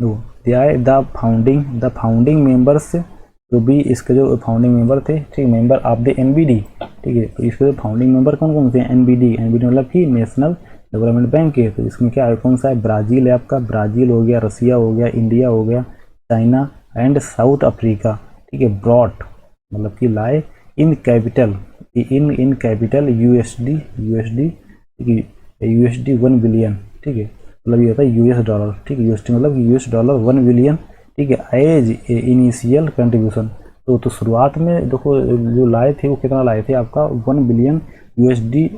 दिया है द फाउंडिंग मेंबर्स, जो भी इसके जो फाउंडिंग मेंबर थे, ठीक, मेंबर ऑफ द एनबीडी, ठीक है। तो इसके जो फाउंडिंग मेंबर कौन कौन से हैं, एनबीडी मतलब कि नेशनल डेवलपमेंट बैंक है। तो इसमें क्या है, कौन सा है, ब्राज़ील है आपका, ब्राज़ील हो गया, रसिया हो गया, इंडिया हो गया, चाइना एंड साउथ अफ्रीका, ठीक है। ब्रॉट मतलब कि लाए इन कैपिटल यूएसडी, ठीक है, यूएसडी 1 बिलियन, ठीक है, मतलब ये होता है यूएस डॉलर, ठीक है, यूएसडी मतलब यूएस डॉलर 1 बिलियन, ठीक है, एज इनिशियल कंट्रीब्यूशन। तो शुरुआत में देखो जो लाए थे वो कितना लाए थे आपका 1 बिलियन यूएसडी।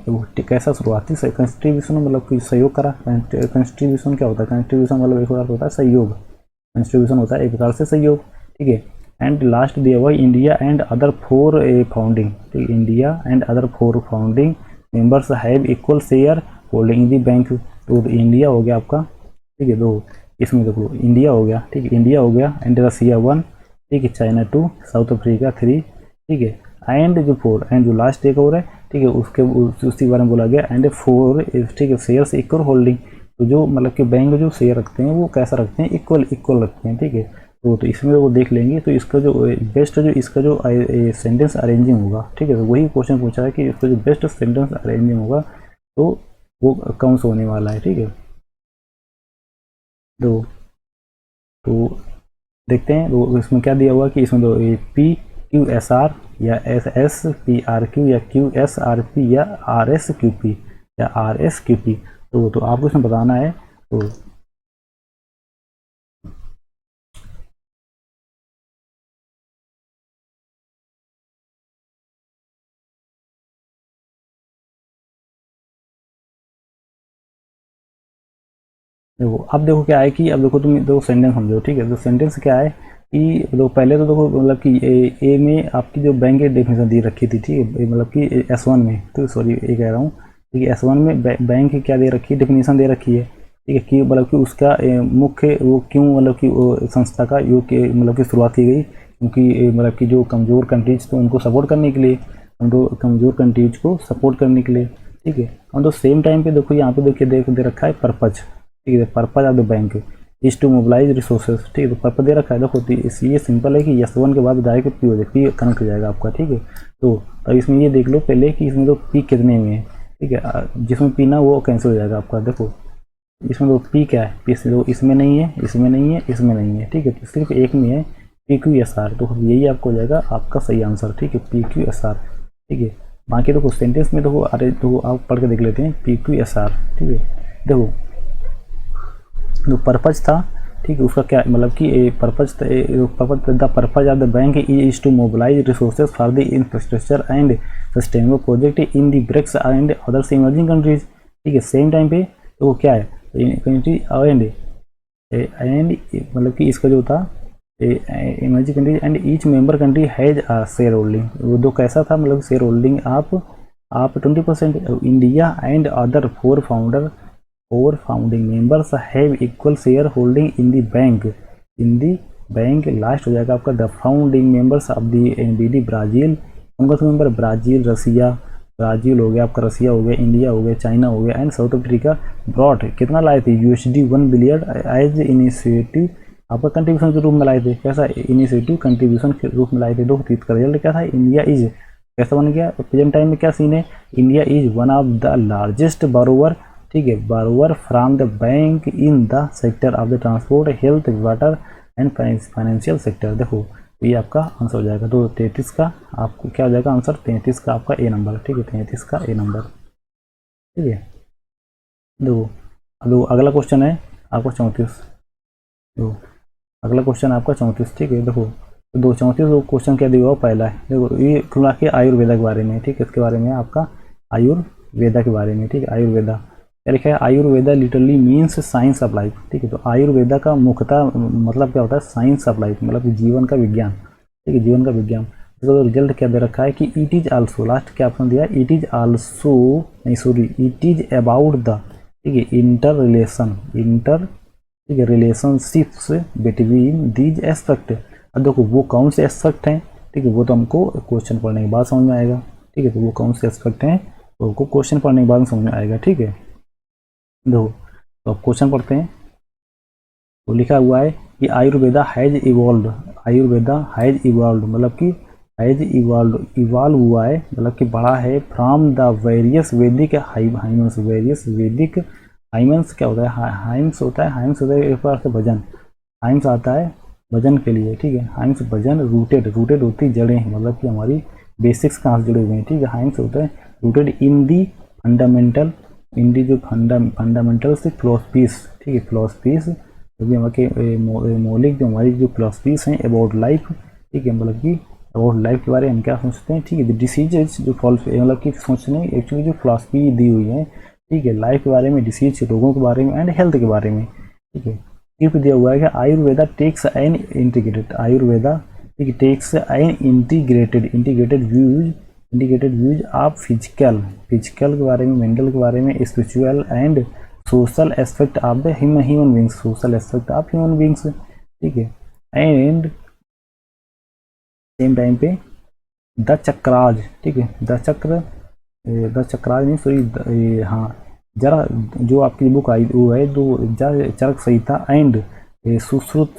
कैसा शुरुआती कंट्रीब्यूशन मतलब कि सहयोग करा। कंट्रीब्यूशन क्या होता है, कंट्रीब्यूशन मतलब एक प्रकार होता है सहयोग, कंट्रीब्यूशन होता है एक प्रकार से सहयोग, ठीक है। एंड लास्ट दिया हुआ इंडिया एंड अदर 4 फाउंडिंग, ठीक, India and other 4 founding members have equal share holding the bank. तो इंडिया हो गया आपका, ठीक है, दो इसमें देखो इंडिया हो गया, ठीक है, इंडिया हो गया एंड रसिया 1, ठीक है, चाइना 2, साउथ अफ्रीका 3, ठीक है, एंड जो 4 एंड जो लास्ट एक और है, ठीक है, उसके उसी बारे में बोला गया एंड 4, ठीक है, शेयर्स इक्वल होल्डिंग। तो जो मतलब कि बैंक जो शेयर रखते हैं वो कैसा रखते हैं, इक्वल रखते हैं, ठीक है। तो इसमें वो देख लेंगे। तो इसका जो बेस्ट जो इसका जो सेंटेंस अरेंजिंग होगा, ठीक है, तो वही क्वेश्चन पूछा है कि इसका जो बेस्ट सेंटेंस अरेंजिंग होगा तो वो कौन सा होने वाला है, ठीक है। तो देखते हैं तो इसमें क्या दिया हुआ कि इसमें तो पी क्यू एस आर या S S P are Q या क्यू एस आर पी या आर एस क्यू पी या आर एस क्यू पी, तो आपको इसमें बताना है। तो देखो अब देखो क्या है कि अब देखो तुम देखो सेंटेंस समझो, ठीक है। तो सेंटेंस क्या है कि देखो पहले तो देखो मतलब कि ए में आपकी जो बैंक की डेफिनेशन दी रखी थी, ठीक है, मतलब कि S1 में, तो सॉरी ये कह रहा हूँ, ठीक है, S1 में बैंक की क्या दे रखी है, डेफिनेशन दे रखी है, ठीक है, कि मतलब कि उसका मुख्य वो क्यों मतलब कि वो संस्था का योग के मतलब कि शुरुआत की गई, क्योंकि मतलब कि जो कमज़ोर कंट्रीज तो उनको सपोर्ट करने के लिए, कमज़ोर कंट्रीज को सपोर्ट करने के लिए, ठीक है। और तो सेम टाइम पे देखो यहाँ पे देखिए दे रखा है पर्पज, ठीक है, purpose of the bank is to mobilise resources, ठीक है। तो पर्पज दे रखा है, देखो ये सिंपल है कि S1 के बाद डायरेक्ट पी हो जाए, पी कनेक्ट हो जाएगा आपका, ठीक है। तो अब इसमें ये देख लो पहले कि इसमें तो पी कितने में है, ठीक है, जिसमें पी ना वो कैंसिल हो जाएगा आपका। देखो इसमें तो पी क्या है, पी तो इसमें नहीं है, इसमें नहीं है, इसमें नहीं है, ठीक है, तो सिर्फ एक में है पी क्यू एस आर, तो यही आपको हो जाएगा आपका सही आंसर, ठीक है, पी क्यू एस आर, ठीक है। बाकी देखो सेंटेंस में देखो, अरे देखो आप पढ़ के देख लेते हैं पी क्यू एस आर, ठीक है। देखो जो पर्पज था, ठीक है, उसका क्या मतलब कि purpose the purpose of the bank is to mobilise resources for the infrastructure and sustainable project in the BRICS and others emerging countries, ठीक है। सेम टाइम पे तो वो क्या है कंट्री एंड मतलब कि इसका जो था emerging country and each member country has a share holding, वो दो कैसा था मतलब शेयर होल्डिंग आप 20%, India and other four founding members have equal share holding in the bank. Last हो जाएगा आपका the founding members of the NBD Brazil, उनका तो मेंबर ब्राजील रसिया, ब्राजील हो गया आपका, रसिया हो गया, इंडिया हो गया, चाइना हो गया एंड साउथ अफ्रीका ब्रॉड कितना लाए थे USD 1 बिलियन एज इनिशिएटिव आपका कंट्रीब्यूशन के रूप में लाए थे, कैसा इनिशिएटिव कंट्रीब्यूशन के रूप में लाए थे। दो तीत का रिजल्ट क्या था, इंडिया इज कैसा बन गया, प्रेजेंट टाइम में क्या सीन है, India is one of the largest बारोवर, ठीक है, बारोवर from the bank in the sector of the transport health water and financial sector. देखो ये आपका आंसर हो जाएगा, तो 33 का आपको क्या हो जाएगा आंसर, 33 का आपका ए नंबर, ठीक है, 33 का ए नंबर, ठीक है। दो अगला क्वेश्चन है आपका 34, दो अगला क्वेश्चन आपका 34, ठीक है। देखो तो 34 क्वेश्चन क्या दिया हुआ, पहला है देखो ये खुला के आयुर्वेदा के बारे में, ठीक है, इसके बारे में आपका आयुर्वेदा के बारे में, ठीक है। आयुर्वेदा क्या लिखा है, Ayurveda literally means science of life, ठीक है। तो आयुर्वेदा का मुख्यतः मतलब क्या होता है, साइंस ऑफ लाइफ मतलब जीवन का विज्ञान, ठीक है, जीवन का विज्ञान। तो रिजल्ट क्या दे रखा है कि इट इज आल्सो, लास्ट क्या ऑप्शन दिया, इट इज आल्सो नहीं sorry it is about the, ठीक है, इंटर ठीक है रिलेशनशिप्स बिटवीन दीज एस्पेक्ट। अब देखो वो कौन से एस्पेक्ट हैं, ठीक है, वो तो हमको क्वेश्चन पढ़ने के बाद समझ में आएगा, ठीक है। तो वो कौन से एस्पेक्ट हैं वो हमको क्वेश्चन पढ़ने के बाद समझ में आएगा, ठीक है। देखो तो अब क्वेश्चन पढ़ते हैं, तो लिखा हुआ है कि आयुर्वेदा हैज इवॉल्व मतलब कि हैज इवॉल्व हुआ है मतलब कि बड़ा है फ्रॉम द वेरियस वैदिक हाइमन्स, वेरियस वैदिक हाइमन्स क्या होता है, हाइम्स होता है एक बार से भजन, हाइम्स आता है भजन के लिए, ठीक है। हाइम्स भजन रूटेड होती जड़ें हैं मतलब कि हमारी बेसिक्स कहाँ से जुड़े हुए हैं, ठीक है। हाइम्स होता है रूटेड इन दी फंडामेंटल, इन दी जो फंडामेंटल से फिलोसफीज, ठीक है, फिलोसफीज क्योंकि हमारे मौलिक जो हमारी जो फिलोसफीज हैं अबाउट लाइफ, ठीक है, मतलब कि अबाउट लाइफ के बारे में हम क्या सोचते हैं, ठीक है। डिसीजेज जो मतलब कि सोचने एक्चुअली जो फिलोसफी दी हुई है, ठीक है, लाइफ के बारे में, डिसीज के रोगों के बारे में एंड हेल्थ के बारे में, ठीक है। टिप दिया हुआ है कि Ayurveda takes an integrated, Ayurveda ठीक है takes an integrated views of physical के बारे में, मेंटल के बारे में, spiritual and social aspect of the human beings, social aspect of human beings, ठीक है। एंड सेम टाइम पे द चक्राज, ठीक है, द चक्राज नहीं सॉरी हाँ जरा जो आपकी बुक आई वो है दो चरक संहिता एंड सुश्रुत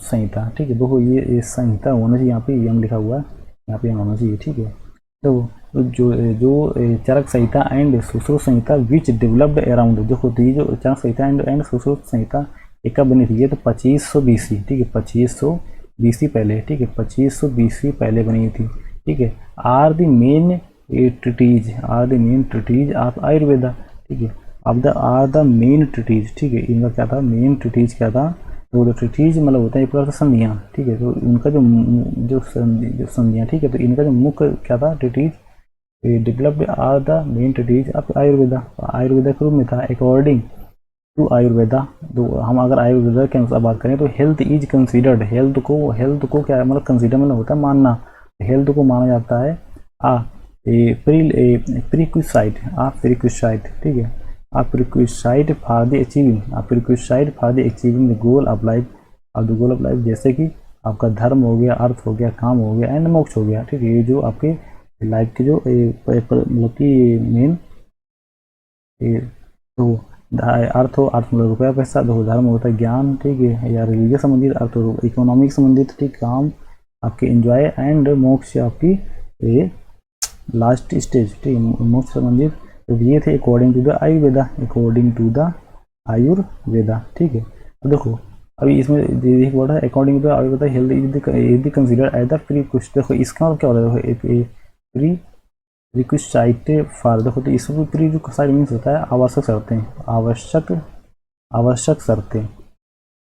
संहिता, ठीक है। देखो ये संहिता होना चाहिए, यहाँ पे यम लिखा हुआ है, यहाँ पे होना चाहिए, ठीक है। तो जो Charaka Samhita and Sushruta Samhita which developed around, देखो तो ये जो चरक संहिता एंड सुश्रुत संहिता एक कब बनी थी, ये तो 2500 BC, ठीक है, 2500 BC पहले, ठीक है, 2500 BC पहले बनी थी, ठीक है। Are the main treaties of Ayurveda, ठीक है, आर द मेन ट्रीटीज, ठीक है, इनका क्या था, मेन ट्रीटीज क्या था, तो ट्रीटीज मतलब होता है एक प्रकार से संधियाँ, ठीक है। तो उनका जो संधियाँ, ठीक है, तो इनका जो मुख्य क्या था treaties developed are the main treaties of Ayurveda के रूप में था अकॉर्डिंग टू आयुर्वेदा। तो हम अगर आयुर्वेदा के अनुसार बात करें तो हेल्थ इज कंसीडर्ड, हेल्थ को क्या मतलब कंसीडर मतलब होता है मानना, हेल्थ को माना जाता है प्रीक्विसाइट, ठीक है, prerequisite for the achieving the goal of life, जैसे कि आपका धर्म हो गया, अर्थ हो गया, काम हो गया एंड मोक्ष हो गया, ठीक है। ये जो आपके लाइफ के जो मतलब कि मेन तो अर्थ मतलब रुपया पैसा, देखो धर्म होता है ज्ञान, ठीक है, या रिलीजियस संबंधित, अर्थ इकोनॉमिक संबंधित, ठीक, काम आपके एंजॉय एंड मोक्ष आपकी लास्ट स्टेज, ठीक है, मोक्ष संबंधित तो ये थे according to the Ayurveda, according to the Ayurveda, ठीक है। अब देखो अभी इसमें एक वर्ड है according to Ayurveda health is the consider as the pre कुछ, देखो इसका मतलब क्या होता है, देखो प्री रिक्विसाइट फॉर, देखो तो इसमें प्री रिक्विसाइट मीन्स होता है आवश्यक शर्तें, आवश्यक आवश्यक शर्तें,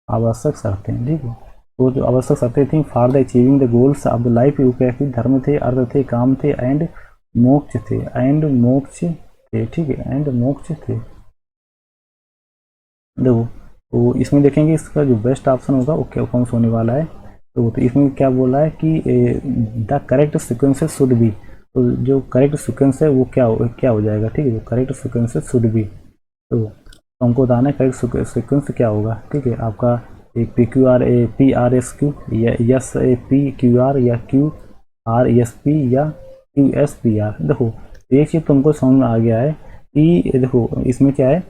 आवश्यक शर्तें, ठीक है। तो जो आवश्यक शर्तें थी for the achieving the goals of the life, वो क्या थी, धर्म थे, अर्थ थे, काम थे एंड मोक्ष थे, एंड मोक्ष थे, ठीक है, एंड मोक्ष थे। देखो तो इसमें देखेंगे इसका जो बेस्ट ऑप्शन होगा वो क्या कौन सा होने वाला है। तो इसमें क्या बोला है कि the correct sequences should be, तो जो करेक्ट सिक्वेंस है वो क्या हो जाएगा, ठीक है, जो करेक्ट सिक्वेंसेस शुड बी। तो हमको बताना है करेक्ट सिक्वेंस क्या होगा, ठीक है, आपका एक P Q R A P R S Q या S A P Q R या क्यू आर एस पी या क्यू एस पी आर। देखो एक चीज़ तुमको समझ में आ गया है कि देखो इसमें क्या है,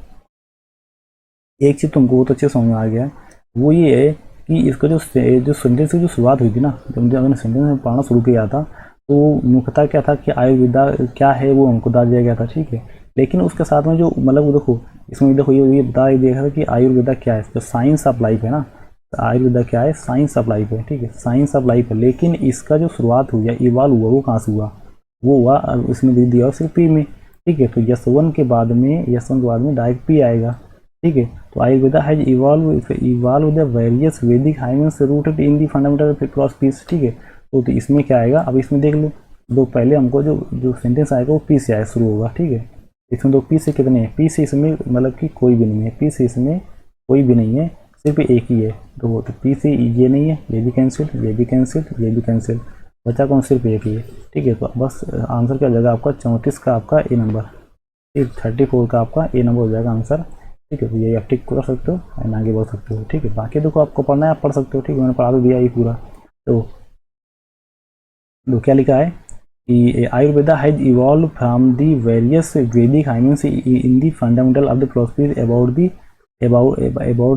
एक चीज़ तुमको बहुत अच्छे समझ में आ गया है, वो ये है कि इसका जो सेंटेंस की जो शुरुआत हुई थी ना, जब हमने सेंटेंस में पढ़ना शुरू किया था तो मुख्यतः क्या था कि आयुर्वेदा क्या है वो हमको बता दिया गया था, ठीक है। लेकिन उसके साथ में जो मतलब देखो इसमें देखो ये बता दिया था कि आयुर्वेदा क्या है, तो साइंस ऑफ लाइफ है ना, तो आयुर्वेदा क्या है, साइंस ऑफ लाइफ है, ठीक है, साइंस ऑफ लाइफ है। लेकिन इसका जो शुरुआत हुई या इवाल्व हुआ वो कहाँ से हुआ, वो हुआ इसमें दे दिया सिर्फ पी में, ठीक है। तो यस1 के बाद में डायरेक्ट पी आएगा, ठीक है। तो Ayurveda has evolve the various Vedic hymns rooted in the fundamental philosophies, ठीक है। तो इसमें क्या आएगा, अब इसमें देख लो, दो पहले हमको जो सेंटेंस आएगा वो पी से आया शुरू होगा, ठीक है। इसमें दो पी से कितने हैं, पी से इसमें मतलब कि कोई भी नहीं है, पी से इसमें कोई भी नहीं है, सिर्फ एक ही है। तो पी से ये नहीं है, ये भी कैंसिल, ये भी कैंसिल, ये भी कैंसिल, बचा कौन, सिर्फ एक ही है, ठीक है। तो बस आंसर क्या हो जाएगा आपका 34 का आपका ए नंबर, ठीक, 34 का आपका ए नंबर हो जाएगा आंसर, ठीक है। तो ये आप टिक कर सकते हो एंड आगे बढ़ सकते हो, ठीक है। बाकी देखो आपको पढ़ना है आप पढ़ सकते हो, ठीक है, मैंने पढ़ा तो दिया ये पूरा। तो क्या लिखा है कि Ayurveda has evolve from the various Vedic hymns in the fundamental of the philosophy about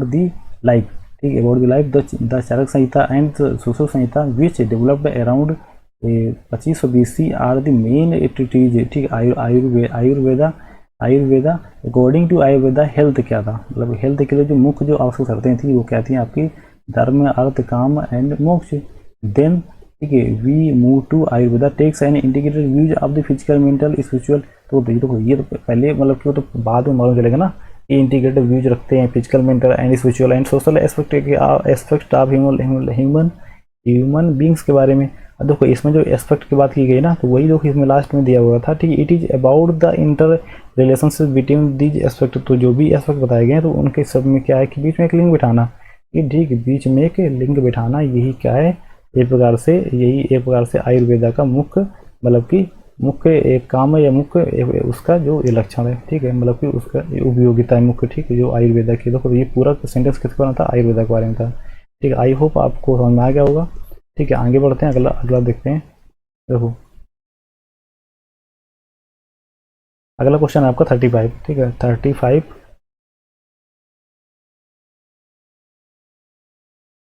the life, ठीक, about the life the Charaka Samhita and social Samhita which developed around 2500 BC are the main treatises, ठीक। Ayurveda Ayurveda according to Ayurveda health क्या था, मतलब health के लिए जो मुख्य जो आवश्यक शर्तें थी वो क्या थी आपकी, धर्म, अर्थ, काम एंड मोक्ष। देन ठीक है we move to Ayurveda takes an integrated views of the physical mental spiritual. तो देखो ये तो पहले मतलब कि वो तो बाद में मालूम चलेगा ना, ये इंटीग्रेटेड व्यूज रखते हैं physical mental and spiritual and social aspect of human beings के बारे में। अब देखो इसमें जो एस्पेक्ट की बात की गई ना, तो वही देखो इसमें लास्ट में दिया हुआ था, ठीक है। It is about the inter relationship between these aspect, तो जो भी एस्पेक्ट बताए गए हैं तो उनके सब में क्या है कि बीच में एक लिंक बिठाना, ये ठीक, बीच में एक लिंक बिठाना, यही क्या है, एक प्रकार से आयुर्वेदा का मुख्य मतलब कि मुख्य एक काम है या मुख्य उसका जो ये लक्षण है, ठीक है, मतलब कि उसका उपयोगिता है मुख्य, ठीक है, जो आयुर्वेदा की। देखो ये पूरा सेंटेंस किसके बारे में था, आयुर्वेदा के बारे में था, ठीक है। आई होप आपको समझ में आ गया होगा, ठीक है। आगे बढ़ते हैं, अगला देखते हैं। देखो अगला क्वेश्चन है आपका 35, ठीक है, 35।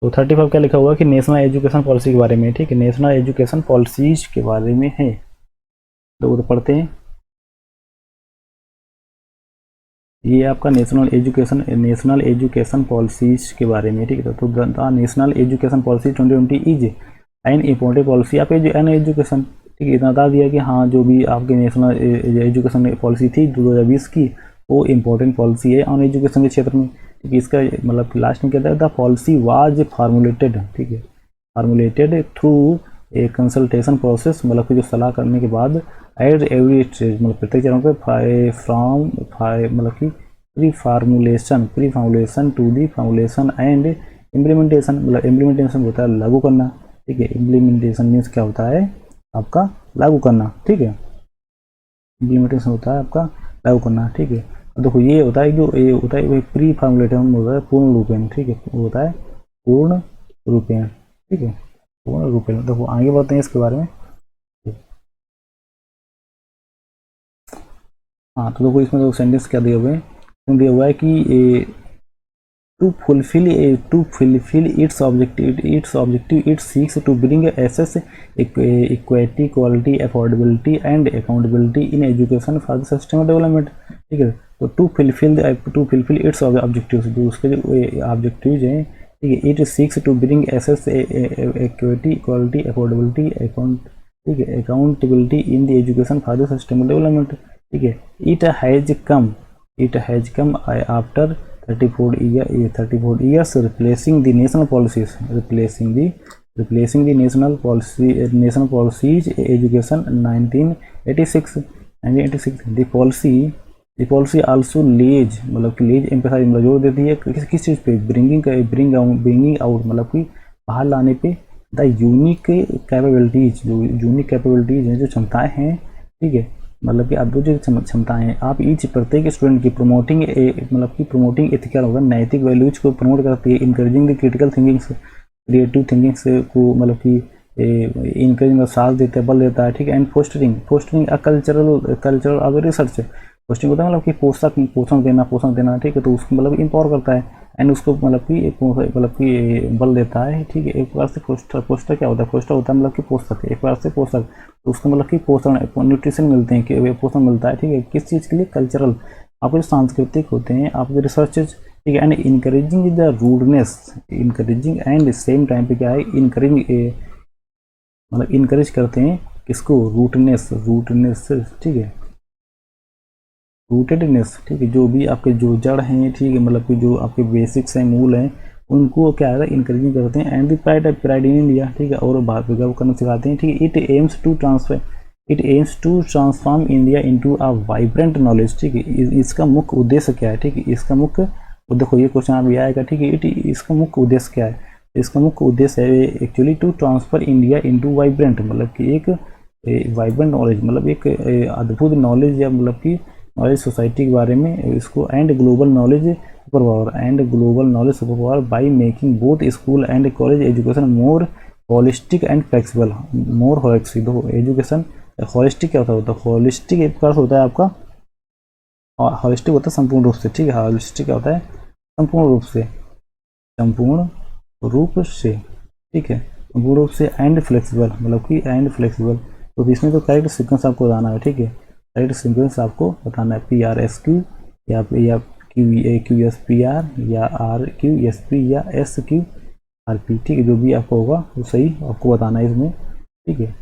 तो 35 क्या लिखा हुआ कि नेशनल एजुकेशन पॉलिसी के बारे में, ठीक है, नेशनल एजुकेशन पॉलिसीज के बारे में है। तो वो तो पढ़ते हैं, ये आपका नेशनल एजुकेशन पॉलिसीज के बारे में, ठीक है। तो the national education policy 2020 is an important policy, आप एन एजुकेशन, ठीक है, इतना बता दिया कि हाँ जो भी आपकी नेशनल एजुकेशन पॉलिसी थी 2020 की वो इम्पोर्टेंट पॉलिसी है ऑन एजुकेशन के क्षेत्र में, ठीक है। इसका मतलब लास्ट में कहता है द पॉलिसी वाज फार्मुलेटेड, ठीक है, formulated through a consultation process, मतलब कि जो सलाह करने के बाद एट एवरी स्टेज, मतलब प्रत्येक चरण पे फ्रॉम मतलब कि pre formulation to the formulation and implementation, मतलब इम्प्लीमेंटेशन होता है लागू करना, ठीक है। इम्प्लीमेंटेशन मीन्स क्या होता है आपका लागू करना, ठीक है, इम्प्लीमेंटेशन होता है आपका लागू करना, ठीक है। देखो ये होता है जो ये होता है प्री फार्मुलेशन होता है पूर्ण रूपेण, ठीक है, वो होता है पूर्ण रूपेण, ठीक है, पूर्ण रूपेण। देखो आगे बढ़ते हैं इसके बारे में। हाँ तो देखो इसमें तो सेंटेंस क्या दिया हुआ है, दिया हुआ है कि to fulfill its objective, it seeks to bring access, equity, quality, affordability and accountability in education for the sustainable development. ठीक है, तो to fulfill its objectives, जो उसके जो objectives हैं, ठीक है, it seeks to bring access, equity, quality, affordability, ठीक है, accountability in the education for the sustainable development. ठीक है, it has come after 34 years replacing the national policies, replacing the national policies education 1986. the policy also lays, मतलब कि लेज emphasise, मतलब जोर देती है किस चीज़ पे, ब्रिंगिंग आउट, मतलब कि बाहर लाने पे द यूनिक कैपेबिलिटीज, जो यूनिक कैपेबिलिटीज हैं, जो क्षमताएं हैं, ठीक है, मतलब कि अब जो क्षमताएं हैं आप ईच प्रत्येक स्टूडेंट की प्रोमोटिंग एथिकल होगा, नैतिक वैल्यूज को प्रमोट करती है, encouraging the critical thinkings, creative thinkings को, मतलब कि इंकरेजिंग का साथ देता है, बल देता है, ठीक है, and fostering a cultural of research, posting होता है मतलब कि पोषण देना, ठीक है, तो उसको मतलब इम्पावर करता है, एंड उसको मतलब कि बल देता है, ठीक है। एक प्रकार से पोस्टर क्या होता है, पोस्टर होता है मतलब कि पोषक, एक प्रकार से पोषक, तो उसको मतलब कि पोषण, न्यूट्रिशन मिलते हैं, कि पोषण मिलता है, ठीक है, किस चीज़ के लिए, कल्चरल, आपके जो सांस्कृतिक होते हैं, आपके रिसर्चेज, ठीक है, and encouraging the rudeness, encouraging and same time पे क्या है, मतलब इनकरेज करते हैं किसको, रूटनेस, ठीक है, रूटेडनेस, ठीक है, जो भी आपके जो जड़ हैं, ठीक है, मतलब कि जो आपके बेसिक्स हैं, मूल हैं, उनको क्या है, इंकरेजिंग करते हैं, and the pride in India, ठीक है, और भारत को गर्व करना सिखाते हैं, ठीक है। It aims to transform India into a vibrant knowledge, ठीक है, इसका मुख्य उद्देश्य क्या है, ठीक है, इसका मुख्य, देखो ये क्वेश्चन अभी आएगा, ठीक है, इसका मुख्य उद्देश्य क्या है, इसका मुख्य उद्देश्य है actually to transfer India into vibrant, मतलब कि एक वाइब्रेंट नॉलेज, मतलब एक अद्भुत नॉलेज, या मतलब कि नॉलेज सोसाइटी के बारे में इसको, and global knowledge super power by making both school and college education more holistic and flexible, more holistic, देखो एजुकेशन होलिस्टिक क्या होता है, होलिस्टिक एक प्रकार होता है आपका, होलिस्टिक होता है संपूर्ण रूप से, ठीक है, होलिस्टिक क्या होता है, संपूर्ण रूप से, ठीक है, संपूर्ण रूप से, एंड फ्लेक्सिबल, मतलब कि एंड फ्लेक्सिबल, तो इसमें तो करेक्ट सीक्वेंस आपको बताना है, ठीक है, करेक्ट सीक्वेंस आपको बताना है, PRSQ या QSPR या RQSP या SQRP, ठीक है, जो भी आपको होगा वो सही आपको बताना है इसमें, ठीक है,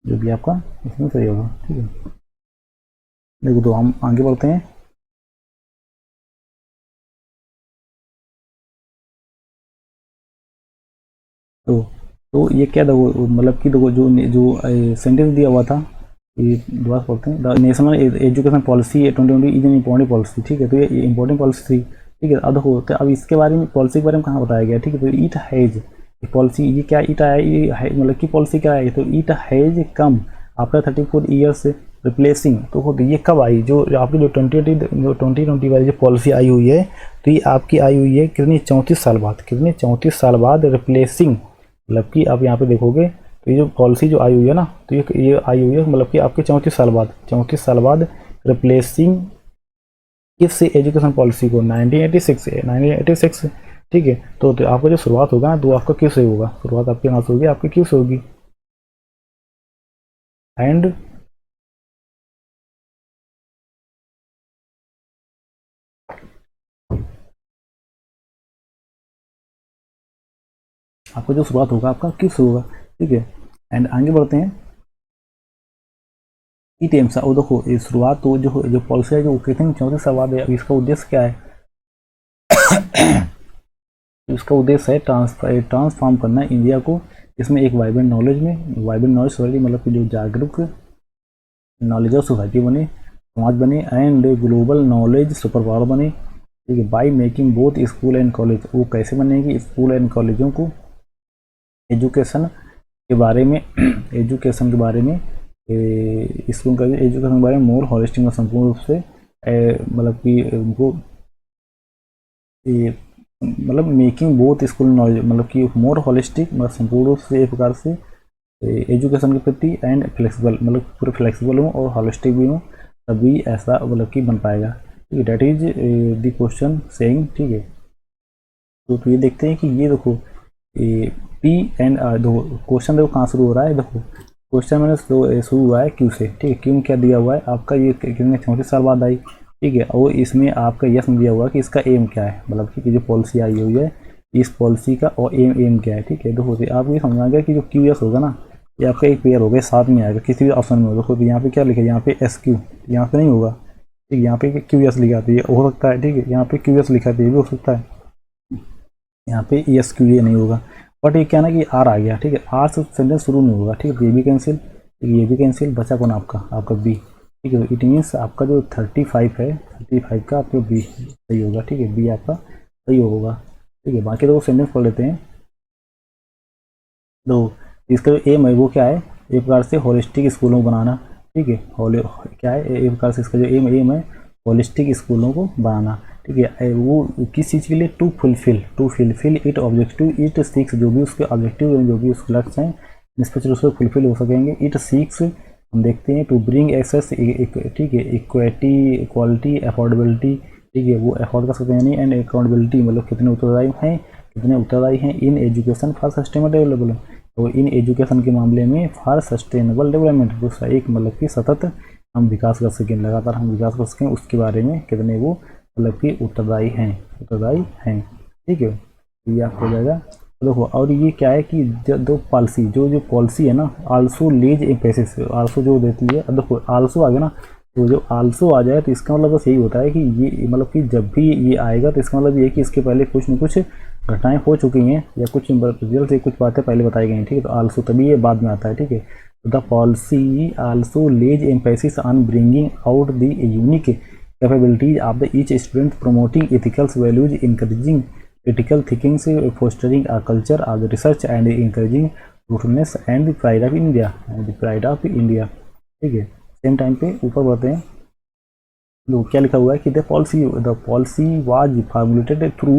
जो भी आपका इसमें सही होगा, ठीक है। देखो तो हम आगे बढ़ते हैं, तो ये क्या, देखो मतलब कि देखो जो सेंटेंस दिया हुआ था, ये दोबारा पढ़ते हैं, the national education policy 2020 is an important policy, ठीक है, तो ये इंपॉर्टेंट पॉलिसी थी, ठीक है। अब देखो, तो अब इसके बारे में, पॉलिसी के बारे में कहाँ बताया गया, ठीक है, तो इट हैज़ पॉलिसी, ये क्या इट आया, ये मतलब कि पॉलिसी क्या है, तो it has come after 34 years replacing, तो ये कब आई, जो आपकी जो 2020 वाली जो पॉलिसी आई हुई है, तो ये आपकी आई हुई है कितनी, 34 साल बाद, कितने 34 साल बाद रिप्लेसिंग, मतलब कि आप यहाँ पे देखोगे, तो ये जो पॉलिसी जो आई हुई है ना, तो ये आई हुई है मतलब कि आपके 34 साल बाद रिप्लेसिंग किस एजुकेशन पॉलिसी को, 1986, ठीक है, तो आपका जो शुरुआत होगा ना, तो आपका क्यों से होगा, शुरुआत आपके यहाँ से होगी, आपकी क्यों से होगी, एंड आपका जो शुरुआत होगा आपका क्यों से होगा, ठीक है, एंड आगे बढ़ते हैं, ई टेम सा, वो देखो ये शुरुआत, तो जो पॉलिसी है, जो कितने 34 साल बाद है, अब इसका उद्देश्य क्या है, इसका उद्देश्य है ट्रांसफॉर्म करना इंडिया को, इसमें एक वाइब्रेंट नॉलेज सोसाइटी, मतलब कि जो जागरूक नॉलेज ऑफ सोसाइटी बने, समाज बने, and global knowledge super power बने, ठीक है, by making both school and college, वो कैसे बनेगी, स्कूल एंड कॉलेजों को एजुकेशन के बारे में स्कूल कॉलेज एजुकेशन के बारे में मोर होलिस्टिक में संपूर्ण रूप से, मतलब कि उनको मतलब मेकिंग बोथ स्कूल नॉलेज, मतलब कि मोर होलिस्टिक, मतलब संपूर्ण रूप से एक प्रकार से एजुकेशन के प्रति, एंड फ्लेक्सिबल, मतलब पूरे फ्लेक्सिबल हूँ और होलिस्टिक भी हूँ, तभी ऐसा मतलब कि बन पाएगा, ठीक है, that is the question saying, ठीक है। तो ये देखते हैं कि ये देखो पी एंड आर, देखो क्वेश्चन देखो कहाँ शुरू हो रहा है, देखो क्वेश्चन मैंने शुरू हुआ है क्यू से, ठीक है। क्यू में क्या दिया हुआ है आपका, ये कितने 34 साल बाद आई, ठीक है। और इसमें आपका यस में दिया हुआ है कि इसका एम क्या है, मतलब कि जो पॉलिसी आई हुई है इस पॉलिसी का और एम क्या है, ठीक है। देखो आप ये समझना गया कि जो क्यू एस होगा ना, ये आपका एक पेयर होगा, साथ में आएगा किसी भी ऑप्शन में। देखो यहाँ पे क्या लिखा है, यहाँ पे एस क्यू, यहाँ पे नहीं होगा, ठीक है। यहाँ पे क्यू एस लिखा है, ये हो सकता है, ठीक है। यहाँ पे क्यू एस लिखा है, ये भी हो सकता है। यहाँ पे एस क्यू ये नहीं होगा, बट ये क्या ना कि आर आ गया, ठीक है। आर से सेंटेंस शुरू नहीं होगा, ठीक है। ये भी कैंसिल, ये भी कैंसिल, बचा कौन आपका बी, ठीक है। इट मीन्स आपका जो 35 है, 35 का आपका बी सही होगा, ठीक है। बी आपका सही होगा, ठीक है। बाकी तो सेंटेंस पढ़ लेते हैं। तो इसका जो एम है वो क्या है, एक प्रकार से होलिस्टिक स्कूलों को बनाना, ठीक है। क्या है, एक प्रकार से इसका जो एम है होलिस्टिक स्कूलों को बनाना, ठीक है। वो किस चीज़ के लिए, to fulfil it objective, it seeks, जो भी उसके ऑब्जेक्टिव जो भी उसके लक्ष्य हैं निष्पक्ष रूप से फुलफिल हो सकेंगे। इट सीक्स हम देखते हैं टू ब्रिंग एक्सेस, ठीक है, इक्विटी, इक्वालिटी, अफोर्डेबिलिटी, ठीक है। वो अफोर्ड कर सकते हैं नहीं, एंड अकाउंटेबिलिटी, मतलब कितने उत्तरदायी हैं in education for sustainable development, तो इन एजुकेशन के मामले में फॉर सस्टेनेबल डेवलपमेंट, तो एक मतलब कि सतत हम विकास कर सकें, लगातार हम विकास कर सकें, उसके बारे में कितने वो मतलब कि उत्तरदायी हैं, ठीक है। तो ये आपको हो जाएगा। देखो और ये क्या है कि दो पॉलिसी, जो पॉलिसी है ना, आल्सो लीज एम्फेसिस, आल्सो जो देती है, देखो आल्सो आ गया ना, तो जो आल्सो आ जाए तो इसका मतलब बस यही होता है कि ये मतलब कि जब भी ये आएगा तो इसका मतलब ये है कि इसके पहले कुछ न कुछ घटनाएं हो चुकी हैं या कुछ रिजल्ट से कुछ बातें पहले बताई गई हैं, ठीक है। तो आल्सो तभी ये बाद में आता है, ठीक है। The policy also lays emphasis on bringing out the unique capabilities of the each student, promoting ethical values, encouraging critical thinking, fostering a culture of the research and encouraging truthfulness and the pride of India, ठीक है। Same time पे ऊपर बढ़ते हैं, तो क्या लिखा हुआ है कि the policy was formulated through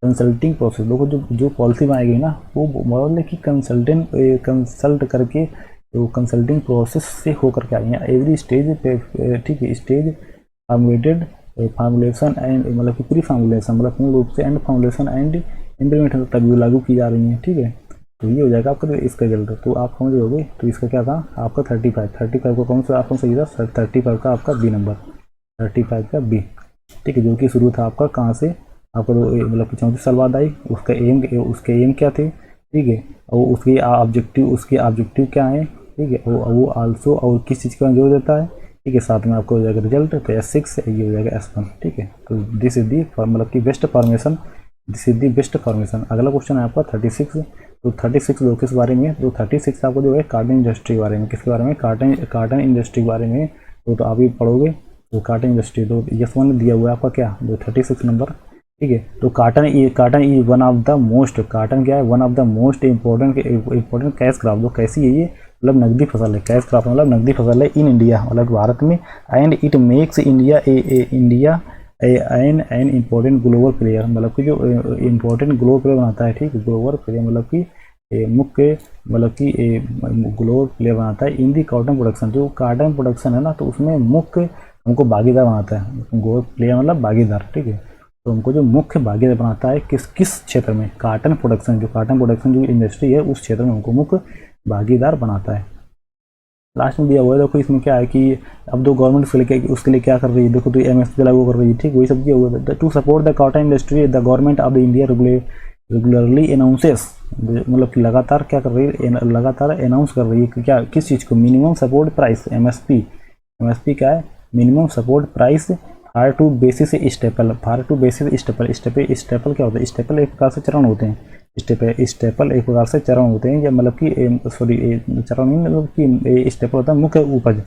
consulting process. देखो जो पॉलिसी बनाई गई ना, वो मतलब कि कंसल्ट करके, तो कंसल्टिंग प्रोसेस से होकर के आई है एवरी स्टेज पे, ठीक है। स्टेज फार्मुलेशन एंड, मतलब कि प्री फार्मुलेशन, मतलब पूर्ण रूप से, एंड फार्मुलेशन एंड इम्प्लीमेंटेशन तभी लागू की जा रही है, ठीक है। तो ये हो जाएगा आपका इसका रिजल्ट, तो आप समझ रहे। तो इसका क्या था आपका 35 का कौन सा ऑप्शन सही था, 35 का आपका बी नंबर, 35 का बी, ठीक है। जो कि शुरू था आपका कहाँ से, आपका तो मतलब कि 34 साल बाद आई, उसके एम क्या थे, ठीक है। और उसके ऑब्जेक्टिव क्या है, ठीक है। वो आल्सो और किस चीज़ का जोर देता है, ठीक है। साथ में आपको हो जाएगा रिजल्ट, तो S6 ये हो जाएगा S1, ठीक है। तो दिस इज दी मतलब कि best formation, this is the best formation. अगला क्वेश्चन है आपका 36, तो 36 जो किस बारे में, तो 36 आपको जो है कार्टन इंडस्ट्री के बारे में, किसके बारे में, कार्टन इंडस्ट्री के बारे में। तो आप भी पढ़ोगे, तो कार्टन इंडस्ट्री, तो S1 दिया हुआ है आपका क्या, जो 36 नंबर, ठीक है। तो carton is one of the most, carton क्या है, one of the most important cash crop. जो कैसी है ये, मतलब नकदी फसल है, कैश क्रॉप मतलब नकदी फसल है इन इंडिया, मतलब भारत में। And it makes India an important global player, मतलब कि जो इम्पोर्टेंट ग्लोबल प्लेयर बनाता है, ठीक है। ग्लोबल प्लेयर मतलब कि मुख्य, मतलब कि ग्लोबल प्लेयर बनाता है इन दी कॉटन प्रोडक्शन। जो कॉटन प्रोडक्शन है ना, तो उसमें मुख्य हमको भागीदार बनाता है, ग्लोबल प्लेयर मतलब भागीदार, ठीक है। तो हमको जो मुख्य भागीदार बनाता है किस क्षेत्र में, कॉटन प्रोडक्शन, जो इंडस्ट्री है उस क्षेत्र में हमको मुख्य भागीदार बनाता है। लास्ट में दिया हुआ है, देखो इसमें क्या है कि अब दो गवर्नमेंट उसके लिए क्या कर रही है, देखो तो MSP लागू कर रही है, ठीक, वही सब दिया हुआ है। To support the cotton industry the government of the India regularly announces, मतलब कि लगातार क्या कर रही है, लगातार अनाउंस कर रही है कि क्या, किस चीज़ को, मिनिमम सपोर्ट प्राइस, MSP क्या है, minimum support price for two basis staple क्या होता है, स्टेपल एक प्रकार से चरण होते हैं, स्टेपल एक प्रकार से चरण होते हैं, या मतलब कि चरण नहीं, मतलब कि स्टेपल होता है मुख्य उपज,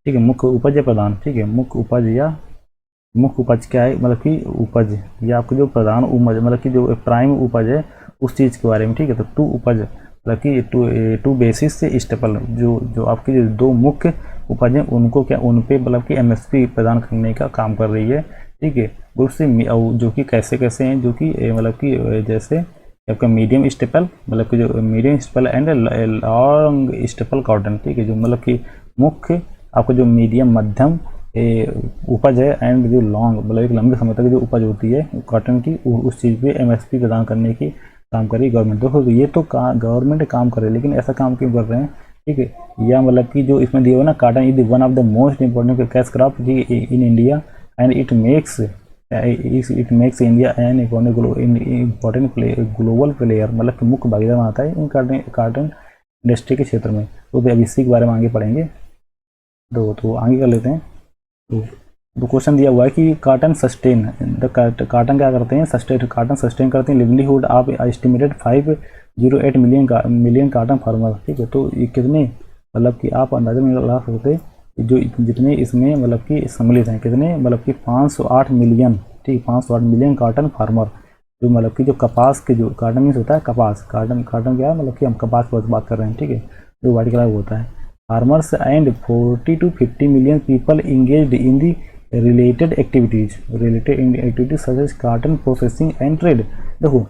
ठीक है। मुख्य उपज या प्रधान, ठीक है। मुख्य उपज क्या है, मतलब कि उपज या आपको जो प्रधान उपज, मतलब कि जो प्राइम उपज है उस चीज़ के बारे में, ठीक है। तो टू उपज मतलब कि टू बेसिस से स्टेपल, जो आपकी जो दो मुख्य उपज हैं उनको क्या, उन पे मतलब कि MSP प्रदान करने का काम कर रही है, ठीक है। उससे जो कि कैसे हैं, जो कि मतलब कि जैसे आपका मीडियम स्टेपल, मतलब कि जो medium staple and long staple cotton, ठीक है। जो मतलब कि मुख्य आपको जो मीडियम, मध्यम उपज है एंड जो लॉन्ग मतलब एक लंबे समय तक जो उपज होती है कॉटन की उस चीज़ पे एमएसपी प्रदान करने की काम करी गवर्नमेंट। देखो ये तो गवर्नमेंट काम करे, लेकिन ऐसा काम क्यों कर रहे हैं, ठीक है। या मतलब कि जो इसमें दिया हुआ ना, cotton is one of the most important cash crop in India and it makes India an important global player, मतलब कि मुख्य भागीदार बनाता है इन कॉटन इंडस्ट्री के क्षेत्र में। तो अभी इसी के बारे में आगे पढ़ेंगे। तो आगे कर लेते हैं। तो क्वेश्चन दिया हुआ है कि कॉटन सस्टेन कॉटन क्या करते हैं, कॉटन सस्टेन करते हैं livelihood of estimated 508 million cotton farmer, ठीक है। तो ये कितने, मतलब कि आप अंदाजा में लगा सकते हैं जो जितने इसमें मतलब कि सम्मिलित हैं, कितने, मतलब कि 508 मिलियन, ठीक, 508 मिलियन कॉटन फार्मर, जो मतलब कि जो कपास के जो कॉटन मीन्स होता है कपास, कॉटन क्या है, मतलब कि हम कपास पर बात कर रहे हैं, ठीक है, जो वाइट कलर होता है। Farmers and 40 to 50 million people engaged in the related activities such as cotton processing and trade. देखो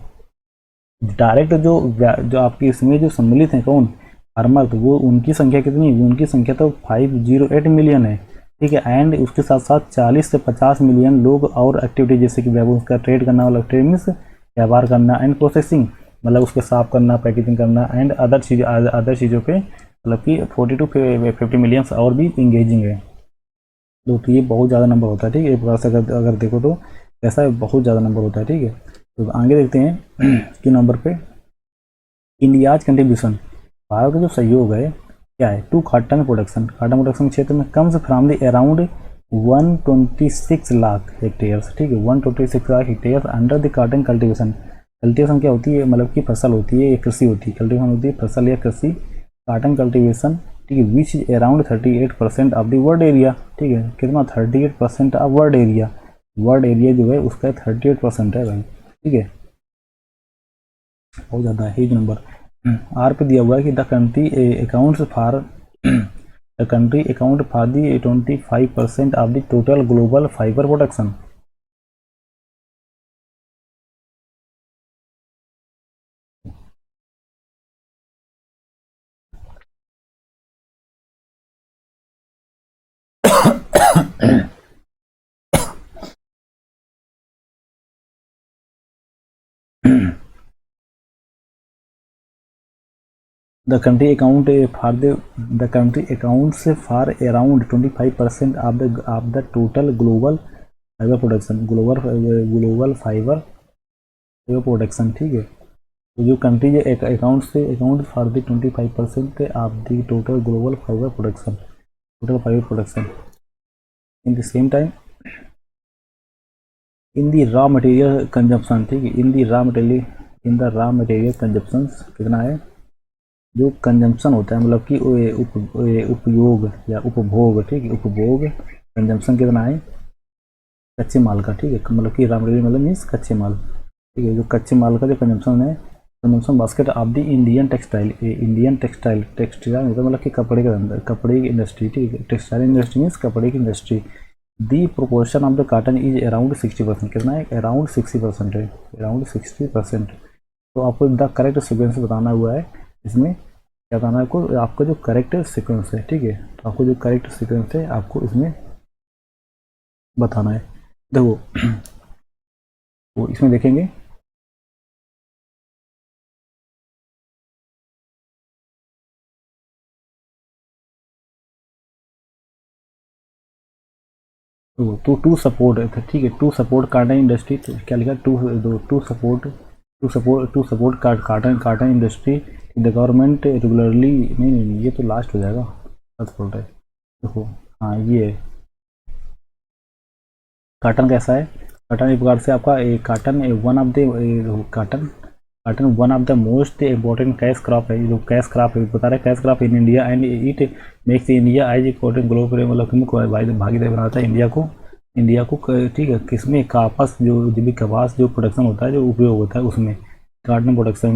डायरेक्ट जो आपकी इसमें जो सम्मिलित हैं कौन, फार्मर, तो वो उनकी संख्या कितनी है, उनकी संख्या तो 508 मिलियन है, ठीक है। एंड उसके साथ साथ 40 से 50 मिलियन लोग और एक्टिविटी जैसे कि उसका ट्रेड करना, मतलब ट्रेड मीन्स व्यापार करना, एंड प्रोसेसिंग मतलब उसके साफ करना, पैकेजिंग करना, एंड अदर चीज़ों पे मतलब कि 40 to 50 मिलियंस और भी इंगेजिंग है। तो ये बहुत ज़्यादा नंबर होता है, ठीक है। एक प्रकार से अगर देखो तो ऐसा है, बहुत ज़्यादा नंबर होता है, ठीक है। तो आगे देखते हैं कि नंबर पे इंडियाज कंट्रीब्यूशन, भारत का जो सहयोग है क्या है, टू कॉटन प्रोडक्शन क्षेत्र में comes from the around 126 lakh hectares, ठीक है, 126 lakh hectares under the cotton cultivation क्या होती है, मतलब कि फसल होती है, कृषि होती है, कल्टीवेशन होती है फसल या कृषि, कॉटन कल्टीवेशन, ठीक है, which is around 38% of the world area, ठीक है, कितना 38% ऑफ वर्ल्ड एरिया जो है उसका 38% है भाई, ठीक है, बहुत ज़्यादा है नंबर। आर पे दिया हुआ है कि the country account for the 25% of the total global fibre production. The country accounts for around 25% of the total global fiber production, global fiber production, ठीक है। तो जो country account for the 25% of the total global fibre production in the same time in the raw material consumption, ठीक है, in the raw material consumption कितना है, जो consumption होता है मतलब कि उपयोग या उपभोग, ठीक है, उपभोग कंजम्पशन कितना है कच्चे माल का, ठीक है, मतलब कि रॉ मटेरियल मतलब मीन्स कच्चे माल, ठीक है, जो कच्चे माल का जो कंजम्पशन है, consumption basket of the Indian textile मतलब कि कपड़े के अंदर, कपड़े की इंडस्ट्री, ठीक है, टेक्सटाइल इंडस्ट्री मीन्स कपड़े की industry. The proportion of the cotton is around 60%, कितना है, अराउंड 60% है, अराउंड 60%। तो आपको द करेक्ट सिक्वेंस बताना हुआ है, इसमें क्या बताना है आपको जो करेक्ट सीक्वेंस है, ठीक है, तो आपको जो करेक्ट सीक्वेंस है आपको इसमें बताना है। देखो तो इसमें देखेंगे तो टू सपोर्ट, ठीक है, टू सपोर्ट कॉटन इंडस्ट्री, तो क्या लिखा, to support cotton industry the government regularly, नहीं ये तो लास्ट हो जाएगा, बोल रहे देखो, हाँ ये कॉटन कैसा है, कॉटन एक प्रकार से आपका cotton one of the most important cash crop है, जो कैश क्रॉप है बता रहे cash crop in India and it makes India as important global, मतलब भागीदार बनाता है इंडिया को, ठीक है, किसमें कपास जो भी कपास जो प्रोडक्शन होता है, जो उपयोग होता है उसमें, कॉटन प्रोडक्शन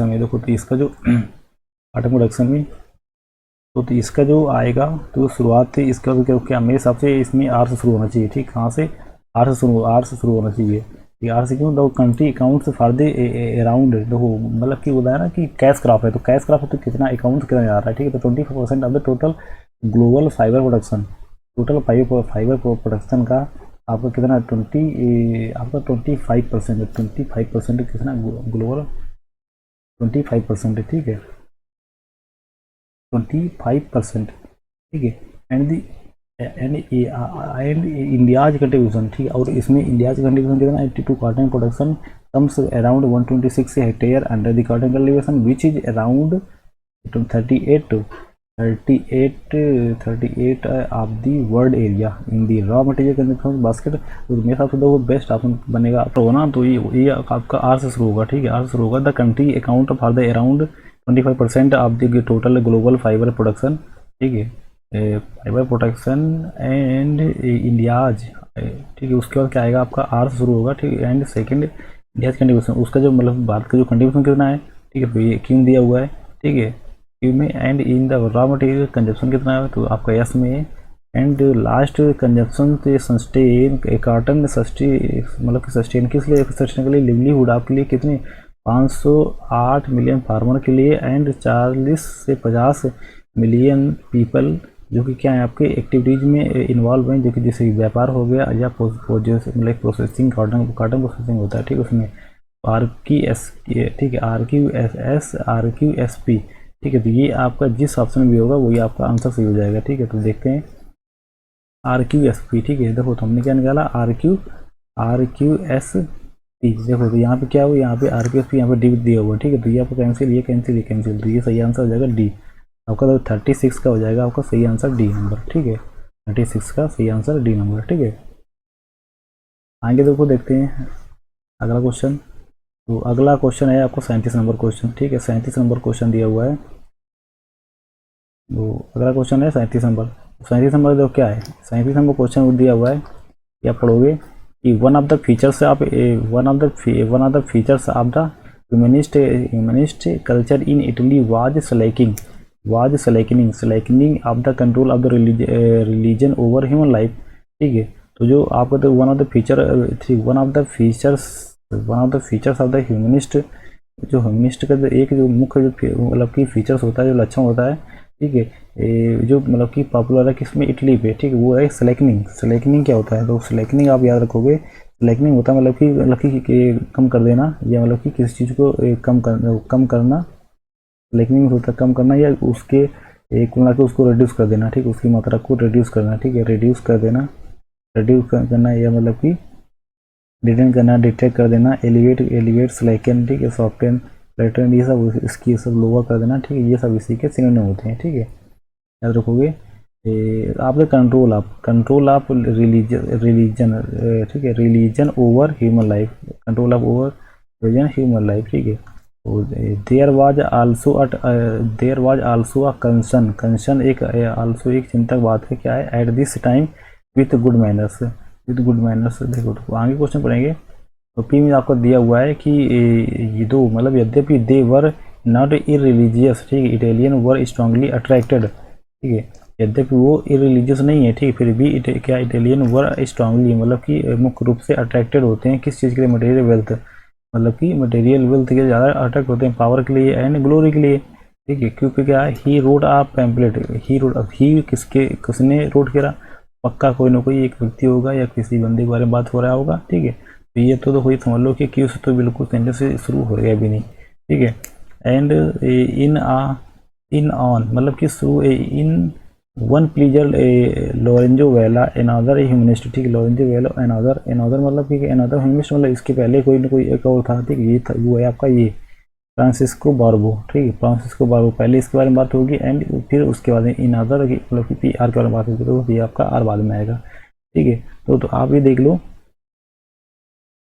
में देखो, तो इसका जो कॉटन प्रोडक्शन में तो इसका जो आएगा तो शुरुआत थी इसका तो क्या मेरे हिसाब से इसमें आर से शुरू होना चाहिए, ठीक, कहाँ से, आर से शुरू होना चाहिए, ये आर से क्यों, दो country account for the around, देखो मतलब कि बताया ना कि कैश क्रॉप है, तो कैश क्रॉप है तो कितना अकाउंट कितना आ रहा है, ठीक है, तो 25% of the total global fibre production, total fibre production का आपका कितना 25% है, 25% कितना ग्लोबल 25% है, ठीक है 25%, ठीक है। And the and India's contribution, ठीक है, और इसमें इंडियाज कंट्रीब्यूशन कितना 82 cotton production comes around 126 hectare under the cotton cultivation which is around 38 of the world area in the raw material consumption basket. तो मेरे हिसाब से देखो बेस्ट ऑप्शन बनेगा आपका होना, तो ये आपका आर से शुरू होगा, ठीक है, आर से शुरू होगा। The country account for the around 25% of the total global fibre production, ठीक है, फाइबर प्रोडक्शन एंड इंडियाज, ठीक है। उसके बाद क्या आएगा आपका आर से शुरू होगा, ठीक है। एंड सेकंड इंडियाज कंट्रीब्यूशन, उसका जो मतलब भारत का जो कंट्रीब्यूशन कितना है, ठीक है, तो ये क्यों दिया हुआ है, ठीक है, क्यू में। And in the raw material consumption कितना है, तो आपका एस में। एंड लास्ट कंजप्शन से सस्टेन कॉटन सस्टेन मतलब कि सस्टेन किस लिए, सस्टेन के लिए लिवलीहुड आपके लिए कितने 508 मिलियन फार्मर के लिए एंड 40 से 50 मिलियन पीपल जो कि क्या है आपके एक्टिविटीज़ में इन्वॉल्व हैं, जो कि जैसे व्यापार हो गया या मतलब प्रोसेसिंग, कॉटन प्रोसेसिंग होता है, ठीक है, उसमें RQS, ठीक है, RQSP, ठीक है। तो ये आपका जिस ऑप्शन में भी होगा वही आपका आंसर सही हो जाएगा, ठीक है। तो देखते हैं RQSP, ठीक है। देखो तो हमने क्या निकाला RQSP, देखो तो यहाँ पे क्या हुआ, यहाँ पे RQSP, यहाँ पे डी दिया हुआ, ठीक है। तो ये आपका कैंसिल, ये कैंसिल, ये कैंसिल, तो ये सही आंसर हो जाएगा डी आपका। तो 36 का हो जाएगा आपका सही आंसर डी नंबर, ठीक है, 36 का सही आंसर डी नंबर, ठीक है। आगे देखो देखते हैं अगला क्वेश्चन। तो अगला क्वेश्चन है आपको 37 नंबर क्वेश्चन, ठीक है, 37 नंबर क्वेश्चन दिया हुआ है। तो अगला क्वेश्चन है 37 नंबर। 37 नंबर देखो क्या है, 37 नंबर क्वेश्चन दिया हुआ है, क्या पढ़ोगे कि one of the features of the humanist culture in Italy was slackening of the control of the religion over human life, ठीक है। तो जो आपका तो one of the features of the humanist, जो ह्यूमनिस्ट का एक जो मुख्य जो मतलब कि फीचर्स होता है, जो लक्षण होता है, ठीक है, जो मतलब कि पॉपुलर है किसमें, इटली पे, ठीक है, वो है स्लैकनिंग क्या होता है, तो स्लैकनिंग आप याद रखोगे, स्लैकनिंग होता है मतलब कि कम कर देना, या मतलब कि किसी चीज़ को कम करना, स्लैकनिंग होता है कम करना, या उसके कुल मिला के उसको रिड्यूस कर देना, ठीक है, उसकी मात्रा को रिड्यूस करना, ठीक है, रिड्यूस करना, या मतलब कि डिटेन करना, डिटेक्ट कर देना, एलिवेट स्लैकन, ठीक है, सॉफ्टन, फ्लैटन, ये सब इसकी सब लोअर कर देना, ठीक है, ये सब इसी के सिनोनिम होते हैं, ठीक है, याद रखोगे। आपका कंट्रोल ऑफ रिलीजन, ठीक है, religion over human life, control of over religion human life, ठीक है। There was also a concern एक आल्सो एक चिंतक बात है, क्या है, at this time with good manners, देखो तो आगे क्वेश्चन पढ़ेंगे। तो पी में आपको दिया हुआ है कि ये दो मतलब यद्यपि दे वर नॉट इरिलीजियस, ठीक है, इटालियन वर स्ट्रांगली अट्रैक्टेड, ठीक है, यद्यपि वो इरिलीजियस नहीं है, ठीक है, फिर भी क्या इटालियन वर स्ट्रांगली मतलब कि मुख्य रूप से अट्रैक्टेड होते हैं किस चीज़ के लिए, मटेरियल वेल्थ, मतलब कि मटेरियल वेल्थ के ज़्यादा अट्रैक्ट होते हैं, पावर के लिए एंड ग्लोरी के लिए, ठीक है। क्योंकि क्या है, ही रोड आ पैम्पलेट, ही किसने रोड करा, पक्का कोई ना कोई एक व्यक्ति होगा या किसी बंदे के बारे में बात हो रहा होगा, ठीक है। तो ये तो कोई समझ लो कि क्यों से तो बिल्कुल सेंटेंस से शुरू हो गया भी नहीं, ठीक है। एंड इन ऑन मतलब कि शुरू इन वन प्लीजर लोरेंजो वेला एनादर ह्यूमनिस्ट, ठीक है, लोरेंजो वेला एनादर मतलब कि एनादर ह्यूमनिस्ट मतलब इसके पहले कोई ना कोई एक और था, ठीक है, ये था वो है आपका ये फ्रांसिस्को बार्बो, ठीक है, फ्रांसिस्को बार्बो, पहले इसके बारे में बात होगी एंड फिर उसके बाद इन अदर मतलब कि पी आर के बारे में बात होगी, तो ये आपका आर बाद में आएगा, ठीक है। तो आप ये देख लो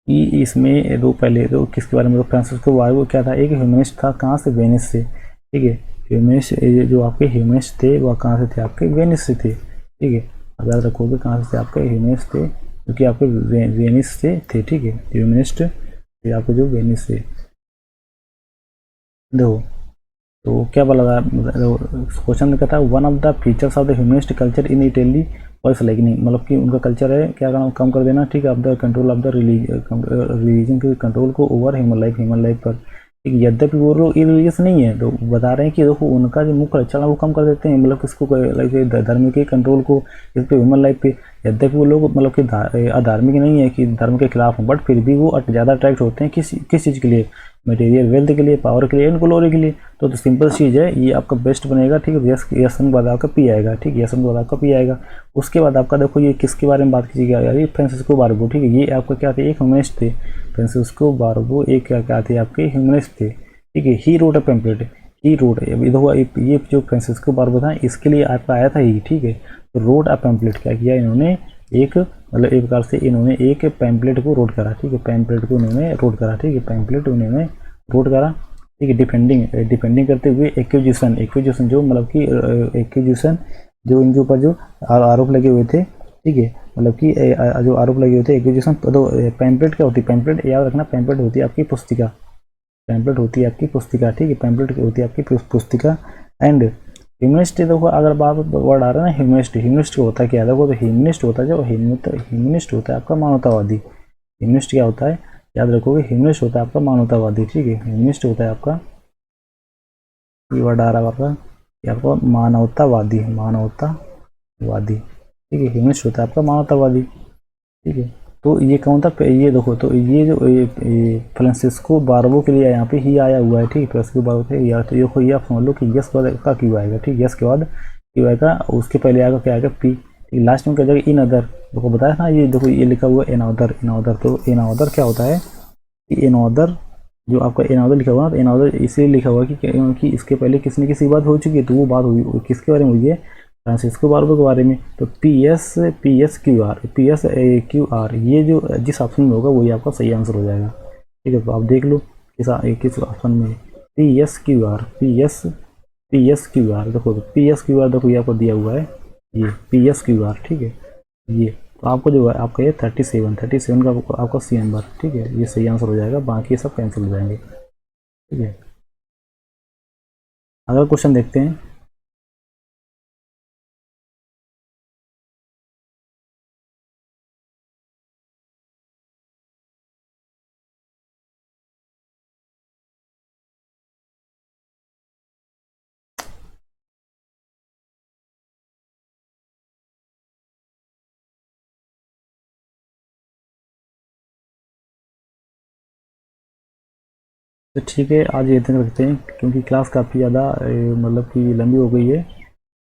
कि इसमें दो पहले तो किसके बारे में, तो फ्रांसिस्को बार्बो क्या था, एक ह्यूमनिस्ट था, कहाँ से, वेनिस से, ठीक है, ह्यूमनिस्ट जो आपके ह्यूमनिस्ट थे वह कहाँ से थे, आपके वेनिस से थे, ठीक है, अब याद रखोगे कहाँ से थे, आपके ह्यूमनिस्ट थे जो कि आपके वेनिस से थे, ठीक है, ह्यूमनिस्ट आपके जो वेनिस से। देखो तो क्या बोला क्वेश्चन में, कहता है one of the features of the humanist culture in Italy और स्लैकनिंग, मतलब कि उनका कल्चर है क्या करना, कम कर देना, ठीक है, of the control of the religion के कंट्रोल को ओवर ह्यूमन लाइफ पर, ठीक है। यद्यपि वो लोग इरिलीजियस नहीं है, तो बता रहे हैं कि देखो उनका जो मुख्य लक्षण है वो कम कर देते हैं, मतलब किसको, लाइक धर्म के कंट्रोल को, इस पे ह्यूमन लाइफ पे। यद्यपि वो लोग मतलब कि अधार्मिक नहीं है कि धर्म के खिलाफ हों, बट फिर भी वो ज़्यादा अट्रैक्ट होते हैं किस चीज़ के लिए, मटेरियल वेल्थ के लिए, पावर के लिए एंड ग्लोरी के लिए। तो सिंपल चीज़ है, ये आपका बेस्ट बनेगा। ठीक है, यस यस के बाद आपका पी आएगा। ठीक है, यस के बाद आपका पी आएगा। उसके बाद आपका देखो ये किसके बारे में बात कीजिए यार, ये फ्रांसिस्को बारबो। ठीक है, ये आपका क्या थे, एक ह्यूमनिस्ट थे। फ्रांसिस्को बारबो एक क्या थे आपके, ह्यूमनिस्ट थे। ठीक है, he wrote a pamphlet, he wrote, देखो ये जो फ्रांसिस्को बारबो था इसके लिए आपका आया था ही। ठीक है, तो रोट अ पैम्पलेट, क्या किया इन्होंने, एक मतलब एक प्रकार से इन्होंने एक पैम्पलेट को रोड करा। ठीक है, पैम्पलेट को इन्होंने रोड करा। ठीक है, पैम्पलेट उन्होंने रोड करा। ठीक है, डिफेंडिंग करते हुए एक्यूजिशन जो मतलब कि एक्यूजिशन जो इनके ऊपर जो आरोप लगे हुए थे। ठीक है, मतलब कि जो आरोप लगे हुए थे एक्यूजिशन। तो पैम्पलेट क्या होती है, पैम्पलेट याद रखना, पैम्पलेट होती है आपकी पुस्तिका, पैम्पलेट होती है आपकी पुस्तिका। ठीक है, पैम्पलेट होती है आपकी पुस्तिका। एंड ह्यूमनिस्ट, देखो अगर बात वर्ड आ रहा है ना, ह्यूमनिस्ट होता क्या है, देखो तो ह्यूमनिस्ट होता है जो ह्यूमनिस्ट होता है आपका मानवतावादी। ह्यूमनिस्ट क्या होता है, याद रखोगे, ह्यूमनिस्ट होता है आपका मानवतावादी। ठीक है, ह्यूमनिस्ट होता है आपका, ये वर्ड आ रहा है आपका, ये आपका मानवतावादी, मानवतावादी। ठीक है, ह्यूमनिस्ट होता है आपका मानवतावादी। ठीक है, तो ये कौन था, ये देखो, तो ये जो फ्रांसिस्को बारबो के लिए यहाँ पे ही आया हुआ है। ठीक है, फ्रांसिस्को बारबो थे यार, तो देखो ये आप समझ लो कि यस के बाद का क्यों आएगा। ठीक, यस के बाद क्यों आएगा, उसके पहले आएगा क्या आएगा, पी। ठीक, लास्ट में क्या जाएगा, इन अदर। देखो बताया था ये, देखो ये लिखा हुआ इन अदर, इन अदर। तो इन अदर क्या होता है, इन अदर जो आपका इन अदर लिखा हुआ ना, तो इन अदर इसलिए लिखा हुआ कि इसके पहले किसी न किसी बात हो चुकी है, तो वो बात हुई किसके बारे में हुई है, फ्रांसिस्को बारबो के बारे में। तो पी एस क्यू आर ये जो जिस ऑप्शन में होगा वही आपका सही आंसर हो जाएगा। ठीक है, तो आप देख लो किस ऑप्शन में, पी एस क्यू आर देखो, पी एस क्यू आर देखो ये आपको दिया हुआ है, ये पी एस क्यू आर। ठीक है, ये तो आपको जो है आपका ये 37 का आपका सी नंबर। ठीक है, ये सही आंसर हो जाएगा, बाकी सब कैंसिल हो जाएंगे। ठीक है, अगला क्वेश्चन देखते हैं। तो ठीक है, आज ये तक रखते हैं क्योंकि क्लास काफ़ी ज़्यादा मतलब कि लंबी हो गई है।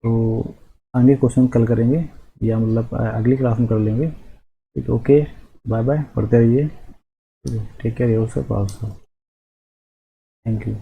तो आगे क्वेश्चन कल करेंगे या मतलब अगली क्लास में कर लेंगे। ठीक है, ओके, बाय बाय, पढ़ते रहिए। Take care yourself also, thank you.